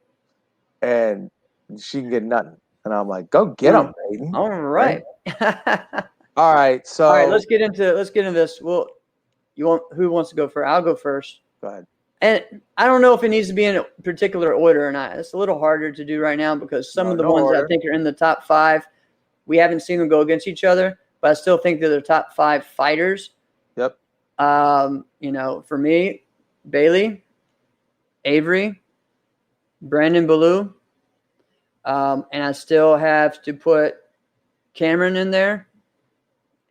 and she can get nothing. And I'm like, go get him, Peyton. All right. All right. So let's get into this. Well, who wants to go first? I'll go first. Go ahead. And I don't know if it needs to be in a particular order or not. It's a little harder to do right now because some of the ones that I think are in the top 5, we haven't seen them go against each other, but I still think they're the top 5 fighters. Yep. For me, Bailey, Avery, Brandon Ballou, and I still have to put Cameron in there,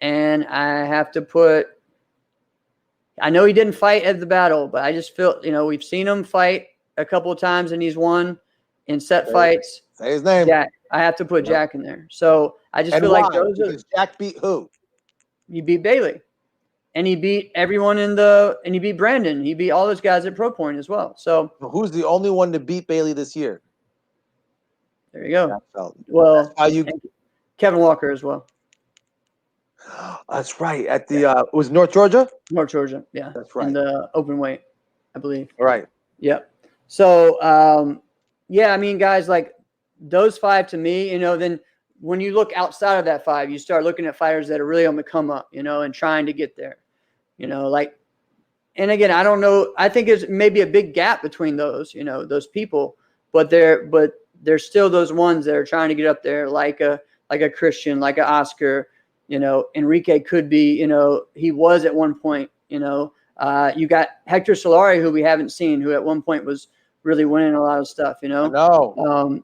and I have to put. I know he didn't fight at the battle, but I just feel we've seen him fight a couple of times, and he's won in set fights. Say his name. Jack. I have to put Jack in there. So I just feel like those are. Jack beat who? He beat Bailey. And he beat everyone and he beat Brandon. He beat all those guys at Pro Point as well. So who's the only one to beat Bailey this year? There you go. Well, Kevin Walker as well. That's right. At the was North Georgia? North Georgia, yeah. That's right. In the open weight, I believe. Right. Yep. So I mean, guys, like those 5 to me, then when you look outside of that 5, you start looking at fighters that are really on the come up, and trying to get there. Like and again, I don't know. I think there's maybe a big gap between those, those people, but there's still those ones that are trying to get up there, like a Christian, like a Oscar. Enrique could be. He was at one point. You got Hector Solari, who we haven't seen, who at one point was really winning a lot of stuff. No.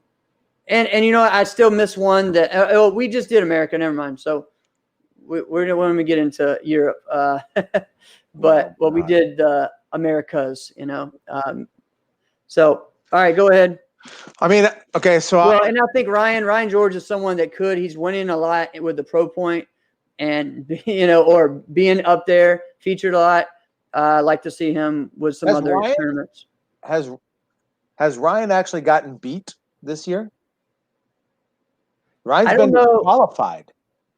And I still miss one that we just did America. Never mind. So we're when we get into Europe. But we did Americas. So all right, go ahead. I mean, okay. So and I think Ryan George is someone that could. He's winning a lot with the Pro Point, and or being up there, featured a lot. I'd like to see him with some other tournaments. Has Ryan actually gotten beat this year? Ryan's been qualified.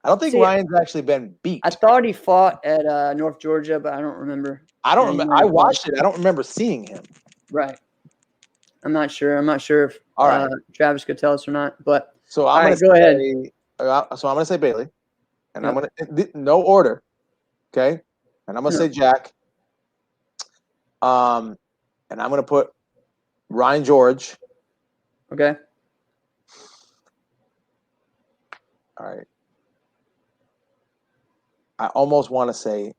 I don't think Ryan's actually been beat. I thought he fought at North Georgia, but I don't remember. I don't remember. I watched it. I don't remember seeing him. Right. I'm not sure if Travis could tell us or not. But so I'm going to go ahead. So I'm going to say Bailey, and I'm going to no order, okay? And I'm going to say Jack. And I'm going to put Ryan George. Okay. All right. I almost want to say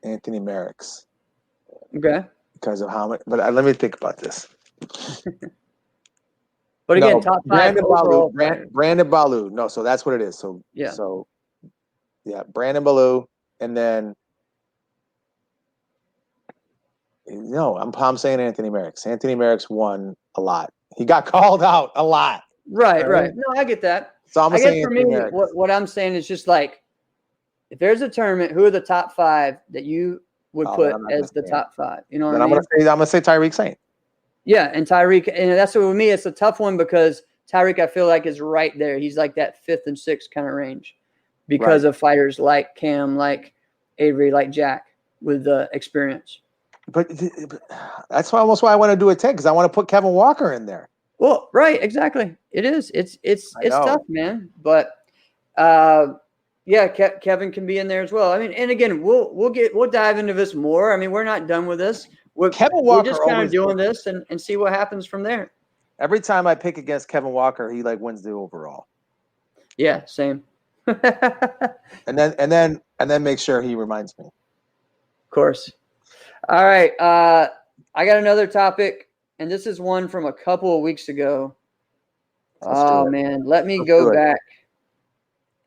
Anthony Merricks. Okay. Because of how much, but let me think about this. But again, top five. Brandon Ballou. No, so that's what it is. So yeah. So yeah, Brandon Ballou, and then I'm saying Anthony Merricks. Anthony Merricks won a lot. He got called out a lot. Right. No, I get that. So I'm saying for me, what I'm saying is just like, if there's a tournament, who are the top five that you would put as the top five? You know what I mean? I'm gonna say Tyreek Saint. Yeah, and Tyreek, and that's what with me, it's a tough one because Tyreek, I feel like, is right there. He's like that 5th and 6th kind of range because of fighters like Cam, like Avery, like Jack with the experience. But that's almost why I want to do a 10, because I want to put Kevin Walker in there. Well, right, exactly. It is. It's tough, man. But Kevin can be in there as well. I mean, and again, we'll dive into this more. I mean, we're not done with this. Kevin Walker, we're just kind of doing this and see what happens from there. Every time I pick against Kevin Walker, he wins the overall. Yeah, same. and then make sure he reminds me. Of course. All right. I got another topic, and this is one from a couple of weeks ago. Man, let me go back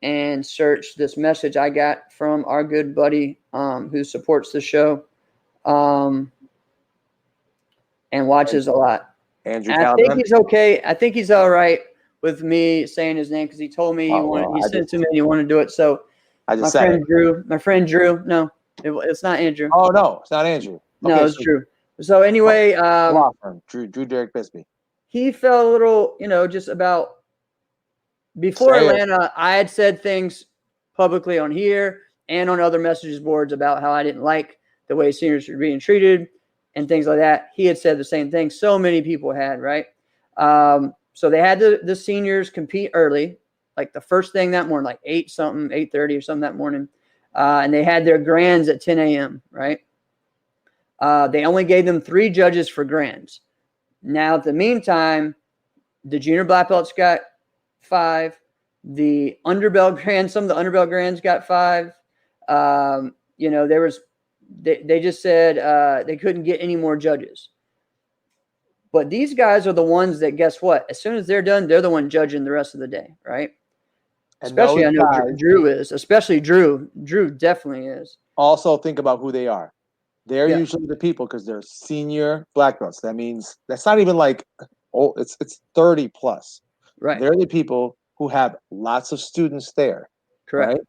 and search this message I got from our good buddy who supports the show and watches a lot. Andrew, I think he's okay. I think he's all right with me saying his name because he told me he sent it to me and he wanted to do it. So my friend Drew. No, it's not Andrew. Oh no, it's not Andrew. No, it's Drew. So anyway, Drew Derek Bisbee. He felt a little, just about before Atlanta. I had said things publicly on here and on other messages boards about how I didn't like the way seniors were being treated and things like that. He had said the same thing. So many people had, right? So they had the seniors compete early, like the first thing that morning, like 8:30 or something that morning. And they had their grands at 10 a.m., right? They only gave them 3 judges for grands. Now, at the meantime, the junior black belts got 5. The underbelt grands, some of the underbelt grands got 5. They just said they couldn't get any more judges. But these guys are the ones that, guess what? As soon as they're done, they're the one judging the rest of the day, right? And especially, I know Drew is. Especially Drew. Drew definitely is. Also, think about who they are. They're usually the people because they're senior black belts. That means that's not even it's 30 plus. Right. They're the people who have lots of students there. Correct.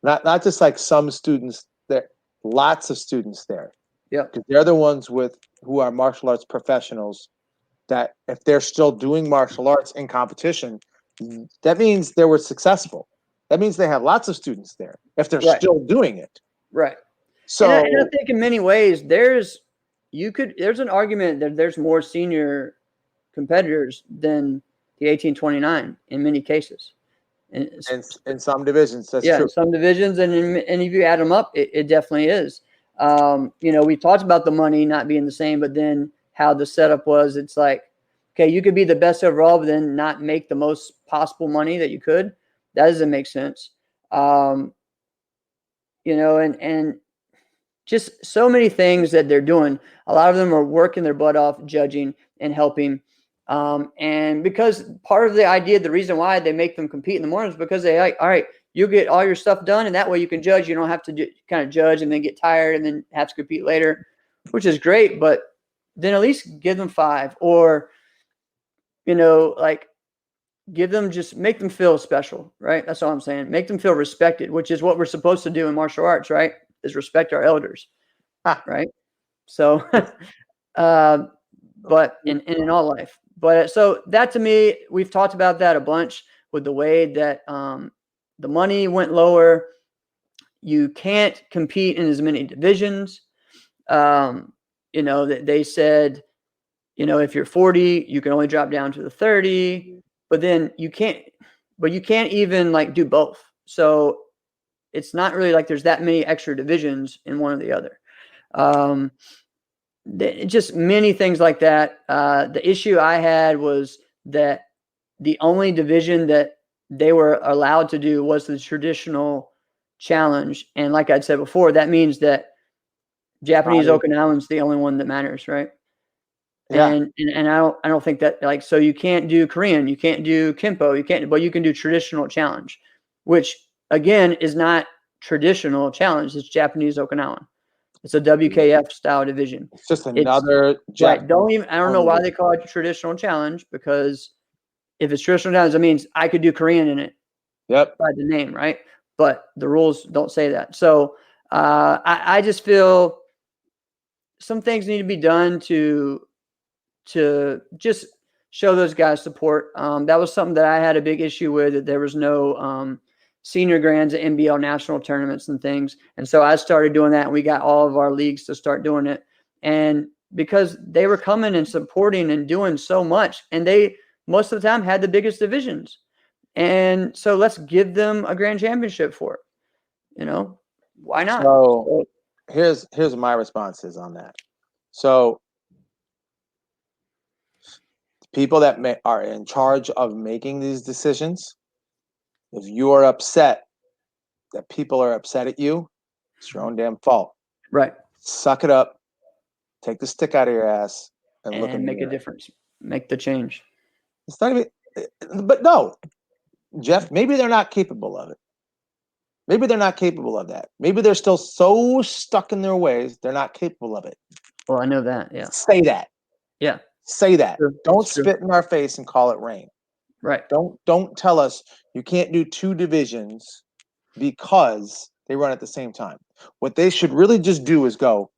Right? Not just like some students there. Lots of students there. Yeah. Because they're the ones who are martial arts professionals that if they're still doing martial arts in competition, that means they were successful. That means they have lots of students there if they're still doing it. Right. So and I think in many ways there's an argument that there's more senior competitors than the 1829 in many cases. In some divisions, that's true. In some divisions, and if you add them up, it definitely is. We talked about the money not being the same, but then how the setup was, it's like, okay, you could be the best overall, but then not make the most possible money that you could. That doesn't make sense. And just so many things that they're doing. A lot of them are working their butt off, judging and helping. And because part of the idea, the reason why they make them compete in the morning is because they like, all right, you get all your stuff done, and that way you can judge. You don't have to kind of judge and then get tired and then have to compete later, which is great. But then at least give them 5, or give them, just make them feel special, right? That's all I'm saying. Make them feel respected, which is what we're supposed to do in martial arts, right? Is respect our elders, right? So, but in all life. But so that, to me, we've talked about that a bunch with the way that the money went lower. You can't compete in as many divisions. That they said, if you're 40, you can only drop down to the 30, but then you can't even do both. So it's not really like there's that many extra divisions in one or the other. Just many things like that. The issue I had was that the only division that they were allowed to do was the traditional challenge. And like I'd said before, that means that Japanese Okinawan's the only one that matters, right? Yeah. And I don't think that, so you can't do Korean, you can't do Kempo, but you can do traditional challenge, which again is not traditional challenge. It's Japanese Okinawan. It's a WKF style division. It's just another. Right. I don't know why they call it traditional challenge, because if it's traditional challenge, that means I could do Korean in it. Yep. By the name, right? But the rules don't say that. So I just feel some things need to be done to just show those guys support. That was something that I had a big issue with, that there was no senior grands at NBL national tournaments and things. And so I started doing that, and we got all of our leagues to start doing it. And because they were coming and supporting and doing so much, and they most of the time had the biggest divisions. And so let's give them a grand championship for it. Why not? So here's my responses on that. So people that are in charge of making these decisions, if you are upset that people are upset at you, it's your own damn fault. Right. Suck it up. Take the stick out of your ass and look and make a difference. Make the change. It's not even, but no, Jeff, maybe they're not capable of it. Maybe they're not capable of that. Maybe they're still so stuck in their ways, they're not capable of it. Well, I know that. Yeah. Say that. Yeah. Say that. True. Don't spit in our face and call it rain. Right. Don't tell us you can't do 2 divisions because they run at the same time. What they should really just do is go,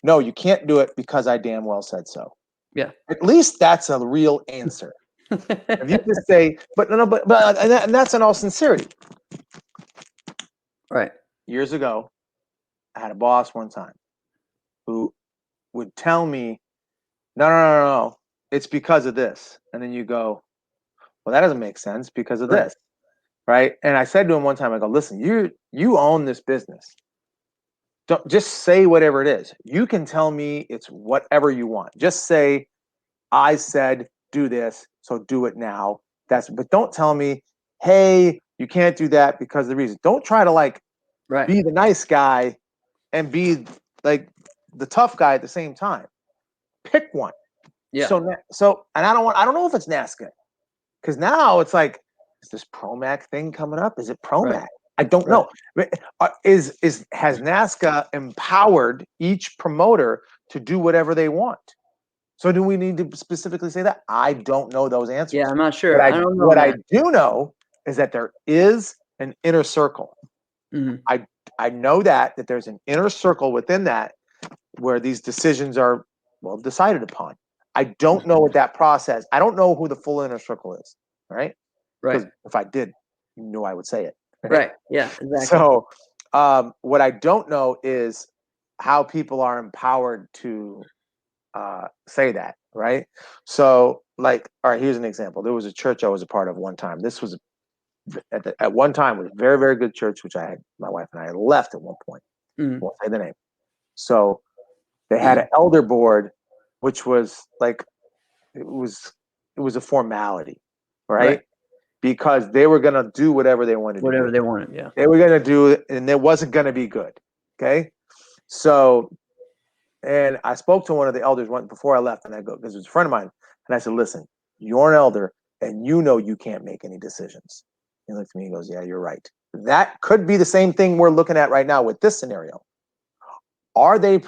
no, you can't do it because I damn well said so. Yeah. At least that's a real answer. If you just say, but and that's in all sincerity. Right. Years ago, I had a boss one time who would tell me, no, it's because of this. And then you go, well, that doesn't make sense because of this. Right. And I said to him one time, I go, listen, you own this business. Don't just say whatever it is. You can tell me it's whatever you want. Just say, I said do this, so do it now. But don't tell me, hey, you can't do that because of the reason. Don't try to be the nice guy and be like the tough guy at the same time. Pick one. Yeah. So, and I don't know if it's NASCA, because now it's like, is this ProMac thing coming up? Is it ProMac? Right. I don't know. Has NASCA empowered each promoter to do whatever they want? So do we need to specifically say that? I don't know those answers. Yeah, I'm not sure. I don't know. What I do know is that there is an inner circle. Mm-hmm. I know that there's an inner circle within that where these decisions are decided upon. I don't know what that process. I don't know who the full inner circle is. Right. Right. Because if I did, you know, I would say it. Right. Yeah. Exactly. So what I don't know is how people are empowered to say that, right? So, all right, here's an example. There was a church I was a part of one time. This was at one time was a very, very good church, which my wife and I left at one point. Mm-hmm. Won't say the name. So they had an elder board, which was like, it was a formality, right? Because they were going to do whatever they wanted to do. They wanted, yeah. They were going to do it, and it wasn't going to be good. Okay. So, and I spoke to one of the elders before I left, and I go, because it was a friend of mine, and I said, listen, you're an elder, and you can't make any decisions. He looked at me and goes, yeah, you're right. That could be the same thing we're looking at right now with this scenario. Are they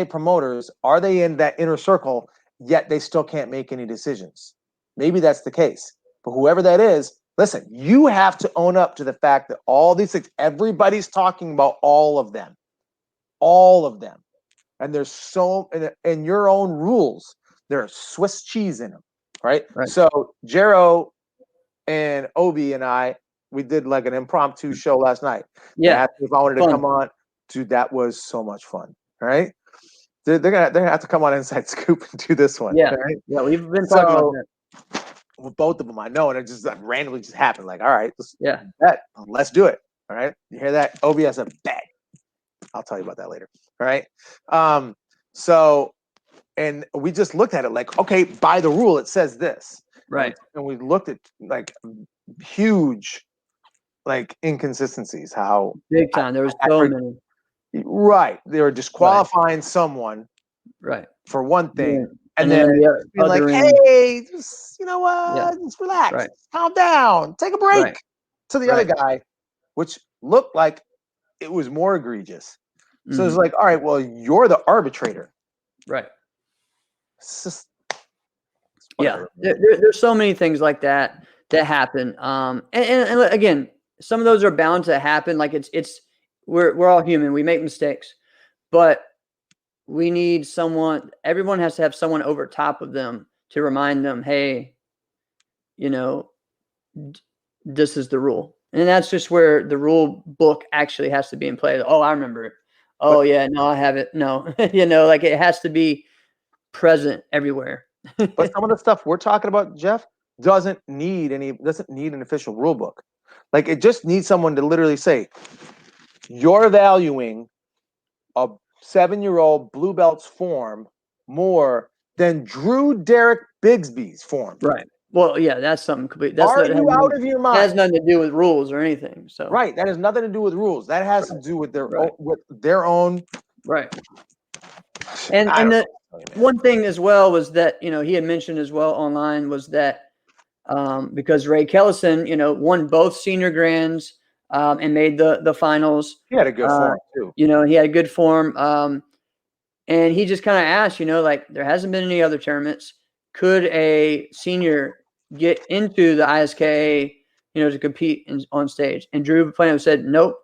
promoters? Are they in that inner circle, yet they still can't make any decisions? Maybe that's the case. But whoever that is, listen, you have to own up to the fact that all these things, everybody's talking about all of them. All of them. And there's so, in your own rules, there's Swiss cheese in them, right? So Jero and Obi and I, we did like an impromptu show last night. Yeah. If I wanted to come on, dude, that was so much fun. All right. They're gonna have to come on Inside Scoop and do this one. Yeah. Right? Yeah. We've been talking about that. With both of them, I know, and it just like randomly just happened. Like, all right, let's do it. All right. You hear that? Obi has a bet. I'll tell you about that later. All right. So, and we just looked at it like, okay, by the rule, it says this. Right. And we looked at like huge, like inconsistencies. How big time. There was so many. Right. They were disqualifying someone. Right. For one thing. Yeah. And then being like, hey, just, you know what? Just relax. Calm down. Take a break. To the other guy, which looked like it was more egregious. So it's like, all right, well, you're the arbitrator. Right. It's just, there's so many things like that happen. And again, some of those are bound to happen. Like we're all human. We make mistakes, but we need someone. Everyone has to have someone over top of them to remind them, hey, this is the rule. And that's just where the rule book actually has to be in play. Oh, I remember it. Oh, yeah. No, I have it. No, like it has to be present everywhere. But some of the stuff we're talking about, Jeff, doesn't need an official rule book. Like it just needs someone to literally say, you're valuing a 7-year-old blue belt's form more than Drew Derek Bigsby's form. Right. Well, yeah, that's something completely. Are you out of your mind? That has nothing to do with rules or anything. So right, that has nothing to do with rules. That has to do with their own. Right. And the one thing as well was that he had mentioned as well online was that because Ray Kellison won both senior grands and made the finals. He had a good form too. He had a good form. And he just kind of asked, like there hasn't been any other tournaments. Could a senior get into the ISKA, to compete on stage? And Drew Plano said, nope.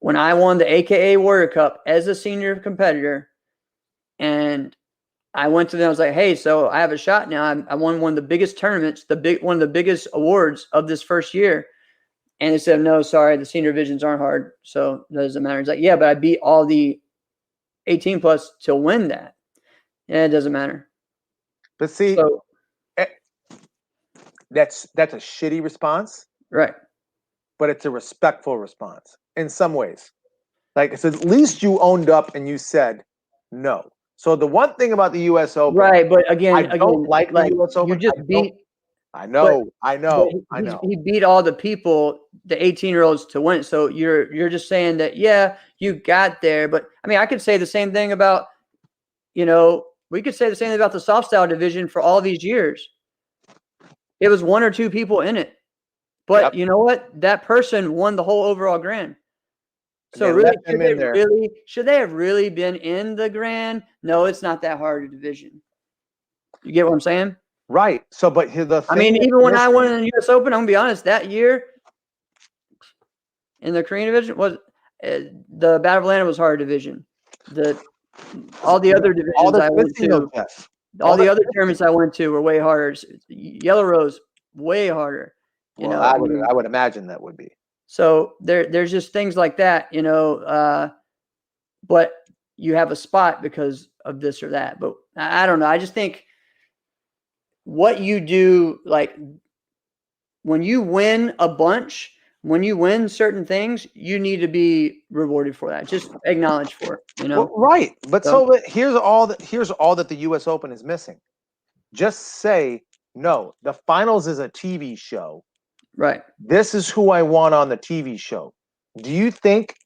When I won the AKA Warrior Cup as a senior competitor, and I went to them, I was like, hey, so I have a shot now. I won one of the biggest tournaments, one of the biggest awards of this first year. And they said, no, sorry, the senior divisions aren't hard, so it doesn't matter. It's like, yeah, but I beat all the 18 plus to win that. Yeah, it doesn't matter. But see, that's a shitty response. Right. But it's a respectful response in some ways. Like, it's at least you owned up and you said no. So the one thing about the U.S. Open, right? But again, I don't like the U.S. Open. You just beat. I know. He beat all the people, the 18-year-olds, to win. So you're just saying that, yeah, you got there. But I mean, I could say the same thing about, we could say the same thing about the soft style division for all these years. It was one or two people in it, but you know what? That person won the whole overall grand. So really, should they have really been in the grand? No, it's not that hard a division. You get what I'm saying? Right. So, but even when I won in the U.S. Open, I'm gonna be honest. That year, in the Korean division, was the Battle of Atlanta was hard division. All the other divisions I went to, all the other tournaments I went to were way harder. Yellow Rose, way harder. I would imagine that would be. So there's just things like that, but you have a spot because of this or that. But I don't know. I just think what you do, like when you win a bunch, when you win certain things, you need to be rewarded for that. Just acknowledged for it, Well, right. But so here's all that the U.S. Open is missing. Just say, no, the finals is a TV show. Right. This is who I want on the TV show. Do you think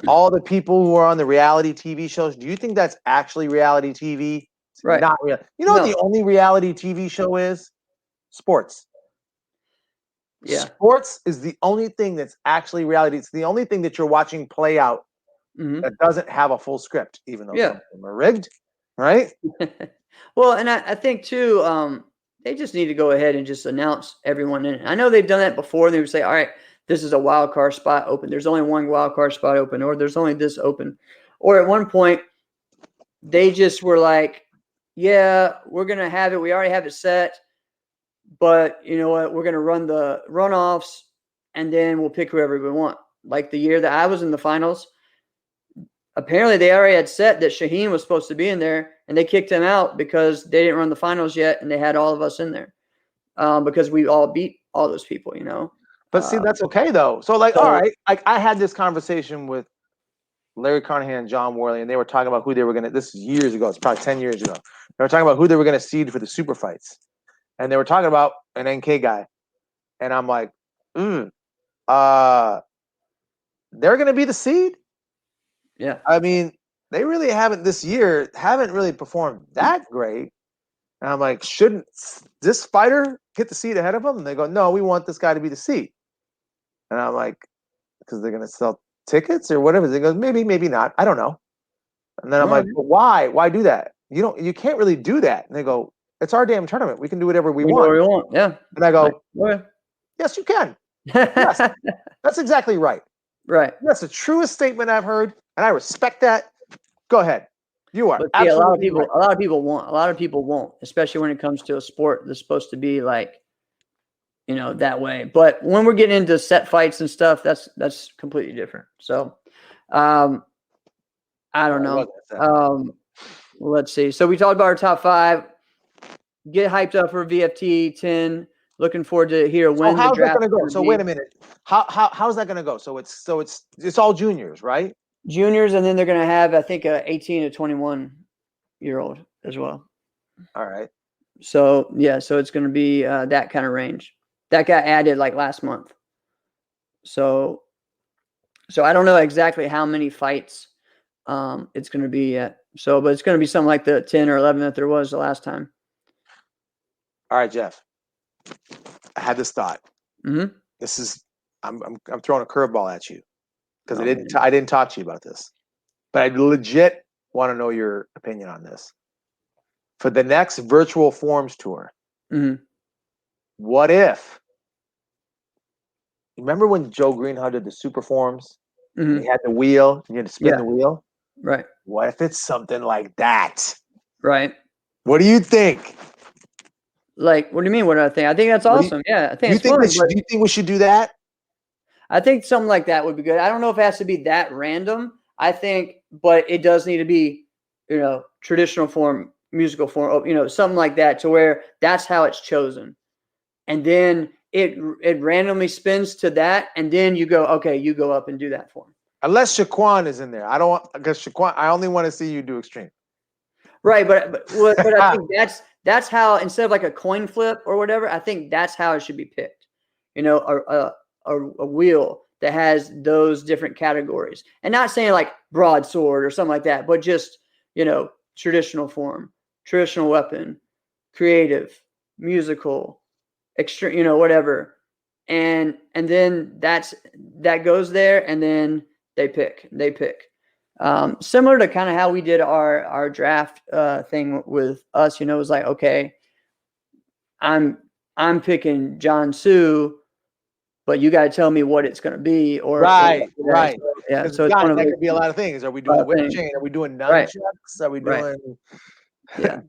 all the people who are on the reality TV shows, do you think that's actually reality TV? It's right. Not real. You know what the only reality TV show is? Sports. Yeah. Sports is the only thing that's actually reality. It's the only thing that you're watching play out that doesn't have a full script, even though some of them are rigged, right? Well, and I think too, they just need to go ahead and just announce everyone in it. I know they've done that before. They would say, all right, this is a wild card spot open. There's only one wild card spot open, or there's only this open. Or at one point, they just were like, yeah, we're going to have it. We already have it set. But you know what? We're going to run the runoffs, and then we'll pick whoever we want. Like the year that I was in the finals, apparently they already had set that Shaheen was supposed to be in there, and they kicked him out because they didn't run the finals yet, and they had all of us in there because we all beat all those people, you know. But see, that's okay though. So like, all right, like I had this conversation with Larry Carnahan and John Worley, and they were talking about who they were going to. This is years ago. It's probably 10 years ago. They were talking about who they were going to seed for the super fights. And they were talking about an NK guy. And I'm like, they're going to be the seed? Yeah. I mean, they really haven't really performed that great. And I'm like, shouldn't this fighter get the seed ahead of them? And they go, no, we want this guy to be the seed. And I'm like, because they're going to sell tickets or whatever. They go, maybe, maybe not. I don't know. And then I'm like, but why? Why do that? You can't really do that. And they go, it's our damn tournament. We can do whatever we want. Yeah. And I go, yes, you can. Yes, that's exactly right. Right. That's the truest statement I've heard, and I respect that. Go ahead. You are. But see, a lot of people won't, especially when it comes to a sport that's supposed to be like, you know, that way. But when we're getting into set fights and stuff, that's completely different. So, I don't know. Let's see. So we talked about our top 5. Get hyped up for VFT 10. Looking forward to hear when the draft. How's that going to go? So wait a minute. How's that going to go? So it's all juniors, right? Juniors, and then they're going to have, I think, a 18 to 21-year-old as well. All right. So yeah, so it's going to be that kind of range. That got added like last month. So I don't know exactly how many fights it's going to be yet. So, but it's going to be something like the 10 or 11 that there was the last time. All right, Jeff. I had this thought. Mm-hmm. This is I'm throwing a curveball at you because I didn't talk to you about this, but I legit want to know your opinion on this. For the next virtual forms tour, what if? Remember when Joe Greenhow did the super forms? He had the wheel. You had to spin the wheel. Right. What if it's something like that? Right. What do you think? Like, what do you mean? What do I think? I think that's awesome. I think it's fun. Do you think we should do that? I think something like that would be good. I don't know if it has to be that random. I think, but it does need to be, you know, traditional form, musical form, you know, something like that, to where that's how it's chosen, and then it randomly spins to that, and then you go, okay, you go up and do that form. Unless Shaquan is in there, I don't want, because Shaquan, I only want to see you do extreme. Right, but I think that's how, instead of like a coin flip or whatever, I think that's how it should be picked. You know, a wheel that has those different categories, and not saying like broadsword or something like that, but just, you know, traditional form, traditional weapon, creative, musical, extreme, you know, whatever, and then that goes there, and then they pick. Similar to kind of how we did our draft thing with us, you know, it was like, okay, I'm picking John Sue, but you got to tell me what it's going to be, or right. Yeah, so it's that could be a lot of things. Are we doing whip chain? Are we doing nunchucks? Are we doing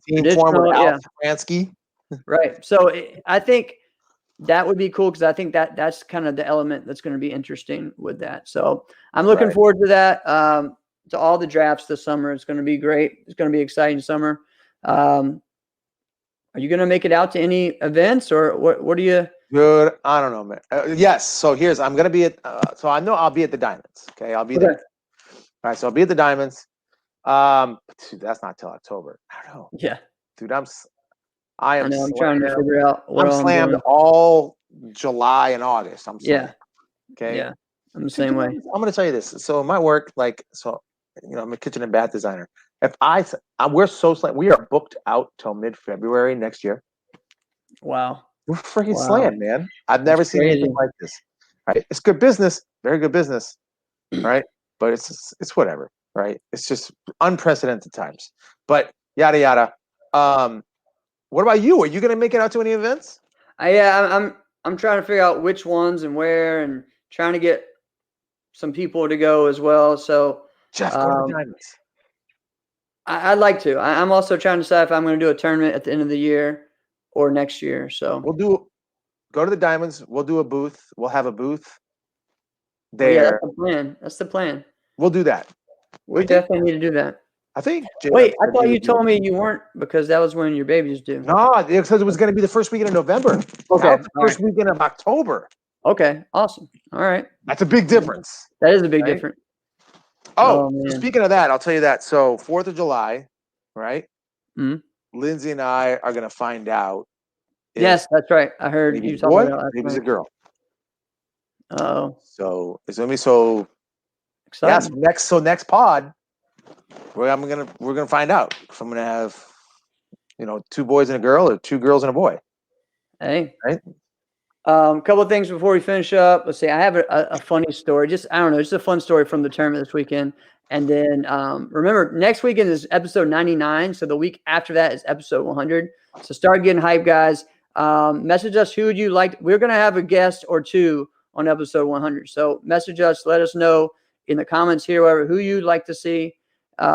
team form with Al Safransky? Right. So I think that would be cool, because I think that's kind of the element that's going to be interesting with that. So I'm looking forward to that. To all the drafts this summer. It's going to be great. It's going to be an exciting summer. Are you going to make it out to any events, or what do you? Dude, I don't know, man. Yes. So I'm gonna be at. So I know I'll be at the Diamonds. Okay, I'll be there. All right, so I'll be at the Diamonds. Dude, that's not till October. I don't know. Yeah. Dude, I am. I'm trying to figure out what I'm slammed all July and August. I'm slammed. Yeah. Okay. Yeah. I'm the same way. I'm gonna tell you this. So my work, I'm a kitchen and bath designer. If we're so slammed, we are booked out till mid-February next year. Wow. We're freaking slammed, man. I've never seen crazy. anything like this. Right? It's good business, very good business, right? But it's whatever, right? It's just unprecedented times. But yada yada. What about you? Are you gonna make it out to any events? I'm trying to figure out which ones and where, and trying to get some people to go as well. So Jeff, go to the Diamonds. I'd like to. I'm also trying to decide if I'm going to do a tournament at the end of the year or next year. So go to the Diamonds. We'll do a booth. We'll have a booth there. Yeah, that's the plan. That's the plan. We'll do that. We definitely need to do that. I think. Wait, I thought you told me you weren't, because that was when your baby was due. No, it says it was going to be the first weekend of November. Okay. First weekend of October. Okay. Awesome. All right. That's a big difference. That is a big difference. Oh, so speaking of that, I'll tell you that. So 4th of July, right? Mm-hmm. Lindsay and I are going to find out. Yes, that's right. I heard you talking about that. Maybe it's a girl. Oh. So it's going to be so exciting. Yes, next pod, we're gonna find out if I'm gonna have 2 boys and a girl or 2 girls and a boy. Hey. Right. A couple of things before we finish up. Let's see. I have a funny story. Just a fun story from the tournament this weekend. And then remember, next weekend is episode 99. So the week after that is episode 100. So start getting hype, guys. Message us who would you like. We're gonna have a guest or 2 on episode 100. So message us. Let us know in the comments here, who you'd like to see. We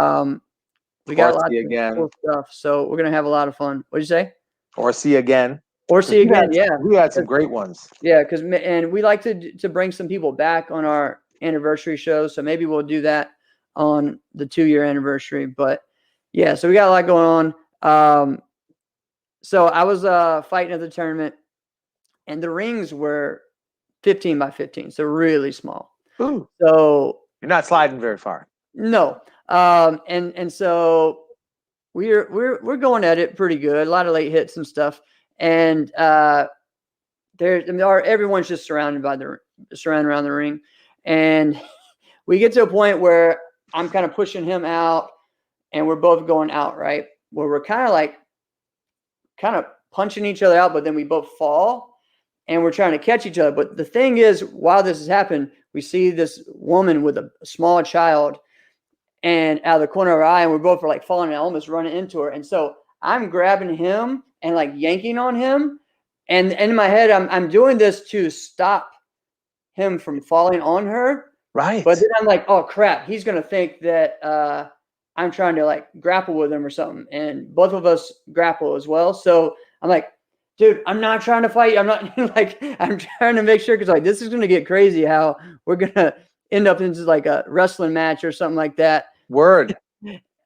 got a lot of cool stuff. So we're gonna have a lot of fun. What'd you say? Or see again. Yeah. We had some great ones. Yeah, and we like to bring some people back on our anniversary show. So maybe we'll do that on the 2-year anniversary. But yeah, so we got a lot going on. So I was fighting at the tournament, and the rings were 15 by 15, so really small. Ooh. So you're not sliding very far. No. And so we're going at it pretty good. A lot of late hits and stuff. And everyone's just surrounded around the ring. And we get to a point where I'm kind of pushing him out, and we're both going out, right? Where we're kind of punching each other out, but then we both fall, and we're trying to catch each other. But the thing is, while this has happened, we see this woman with a small child, and out of the corner of our eye, and we're both falling and almost running into her. And so I'm grabbing him and yanking on him. And in my head, I'm doing this to stop him from falling on her. Right. But then I'm like, oh crap, he's going to think that I'm trying to grapple with him or something. And both of us grapple as well. So I'm like, dude, I'm not trying to fight. I'm not I'm trying to make sure, because this is going to get crazy how we're going to end up into a wrestling match or something like that. Word.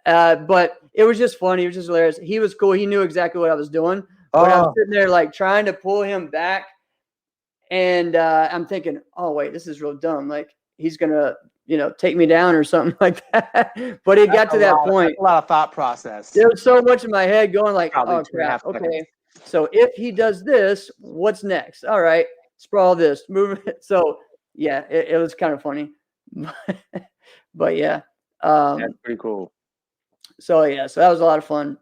But it was just funny. It was just hilarious. He was cool. He knew exactly what I was doing. But I'm sitting there trying to pull him back. And I'm thinking, oh, wait, this is real dumb. He's going to, take me down or something like that. But it got to that point. A lot of thought process. There was so much in my head going oh, crap. Okay. So if he does this, what's next? All right. Sprawl this. Move it. So, yeah, it was kind of funny. But, yeah. That's pretty cool. So, yeah. So that was a lot of fun.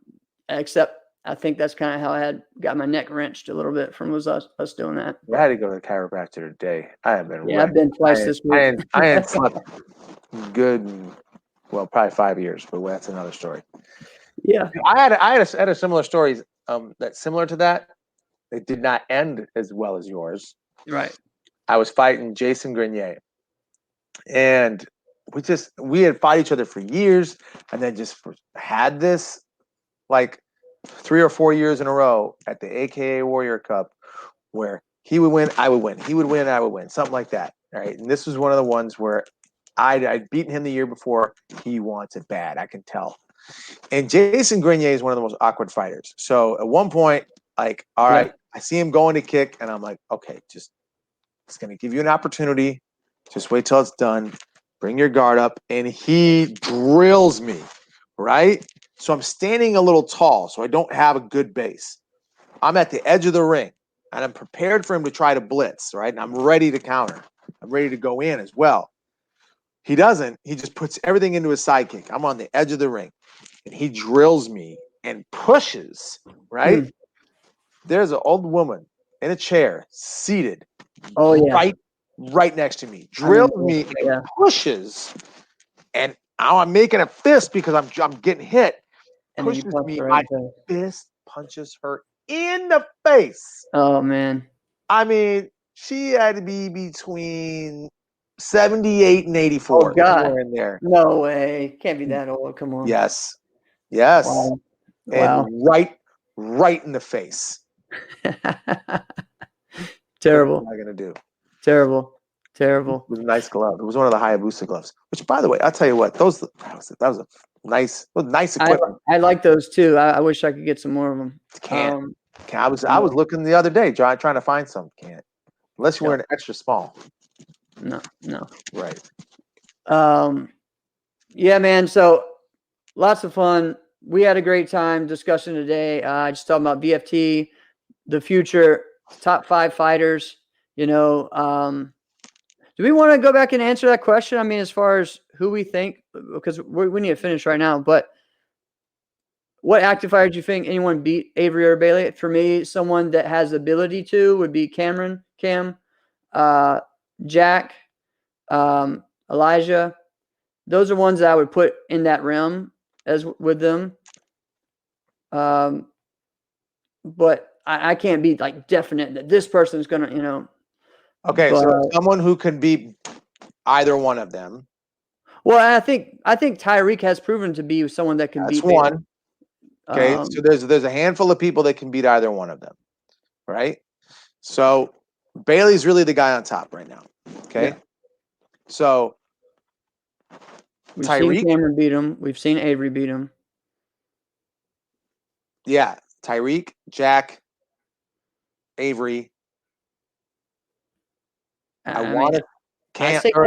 Except I think that's kind of how I got my neck wrenched a little bit from us doing that. I had to go to the chiropractor today. I have been. Yeah, I've been twice this week. I ain't slept good in, probably 5 years, but that's another story. Yeah. I had a similar story that's similar to that. It did not end as well as yours. Right. I was fighting Jason Grenier, and we had fought each other for years, and then just had this 3 or 4 years in a row at the AKA Warrior Cup where he would win, I would win. He would win, I would win. Something like that. Right. And this was one of the ones where I'd beaten him the year before. He wants it bad. I can tell. And Jason Grenier is one of the most awkward fighters. So at one point, all right, I see him going to kick, and I'm like, okay, it's going to give you an opportunity. Just wait till it's done. Bring your guard up, and he drills me, right? So I'm standing a little tall, so I don't have a good base. I'm at the edge of the ring, and I'm prepared for him to try to blitz, right? And I'm ready to counter. I'm ready to go in as well. He doesn't. He just puts everything into his sidekick. I'm on the edge of the ring, and he drills me and pushes, right? There's an old woman in a chair, seated, right next to me, drills me and pushes, and now I'm making a fist because I'm getting hit. And pushes me, my fist punches her in the face. Oh man! I mean, she had to be between 78 and 84. Oh God! Somewhere in there. No way! Can't be that old. Come on. Yes. Wow. And right in the face. Terrible. What am I gonna do? Terrible. It was a nice glove. It was one of the Hayabusa gloves. Which, by the way, I'll tell you what, that was a nice equipment. I like those too. I wish I could get some more of them. Can't. I was looking the other day, trying to find some. Can't. Unless you wear an extra small. No. Right. Yeah, man. So lots of fun. We had a great time discussing today. Just talking about BFT, the future, top 5 fighters. You know, do we want to go back and answer that question? I mean, as far as who we think, because we need to finish right now. But what active fighter do you think anyone beat Avery or Bailey? For me, someone that has the ability to would be Cam, Jack, Elijah. Those are ones that I would put in that realm as with them. But I can't be like definite that this person is gonna, you know. Okay, so someone who can beat either one of them. Well, I think Tyreek has proven to be someone that can beat. That's one. Okay, so there's a handful of people that can beat either one of them, right? So Bailey's really the guy on top right now. Okay, yeah. So we've seen Cameron beat him. We've seen Avery beat him. Yeah, Tyreek, Jack, Avery. I say Kevin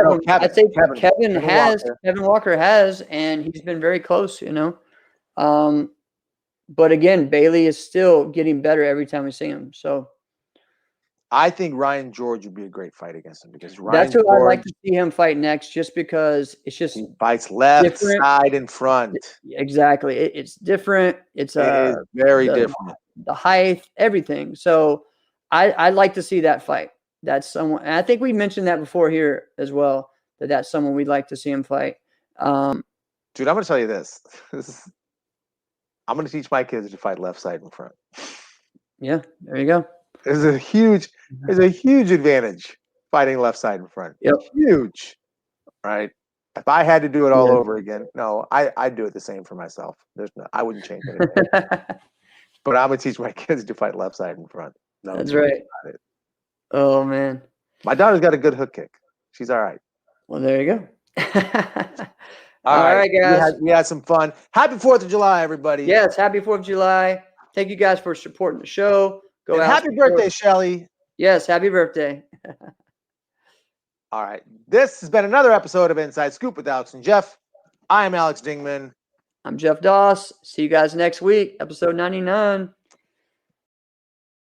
Walker has, and he's been very close, you know. But again, Bailey is still getting better every time we see him. So I think Ryan George would be a great fight against him because that's who I'd like to see him fight next, just because it's just he fights left, side, and front. Exactly. It's different. It's very different. The height, everything. So I'd like to see that fight. That's someone, and I think we mentioned that before here as well, that's someone we'd like to see him fight. Dude, I'm going to tell you this. I'm going to teach my kids to fight left, side, and front. Yeah, there you go. There's a huge advantage fighting left, side, and front. Yep. Huge. Right? If I had to do it all over again, no, I'd do it the same for myself. I wouldn't change anything. But I'm going to teach my kids to fight left, side, and front. No, that's right. Oh, man. My daughter's got a good hook kick. She's all right. Well, there you go. All right, guys. We had some fun. Happy 4th of July, everybody. Yes, happy 4th of July. Thank you guys for supporting the show. Go out. Happy birthday, Shelly. Yes, happy birthday. All right. This has been another episode of Inside Scoop with Alex and Jeff. I am Alex Dingman. I'm Jeff Doss. See you guys next week, episode 99.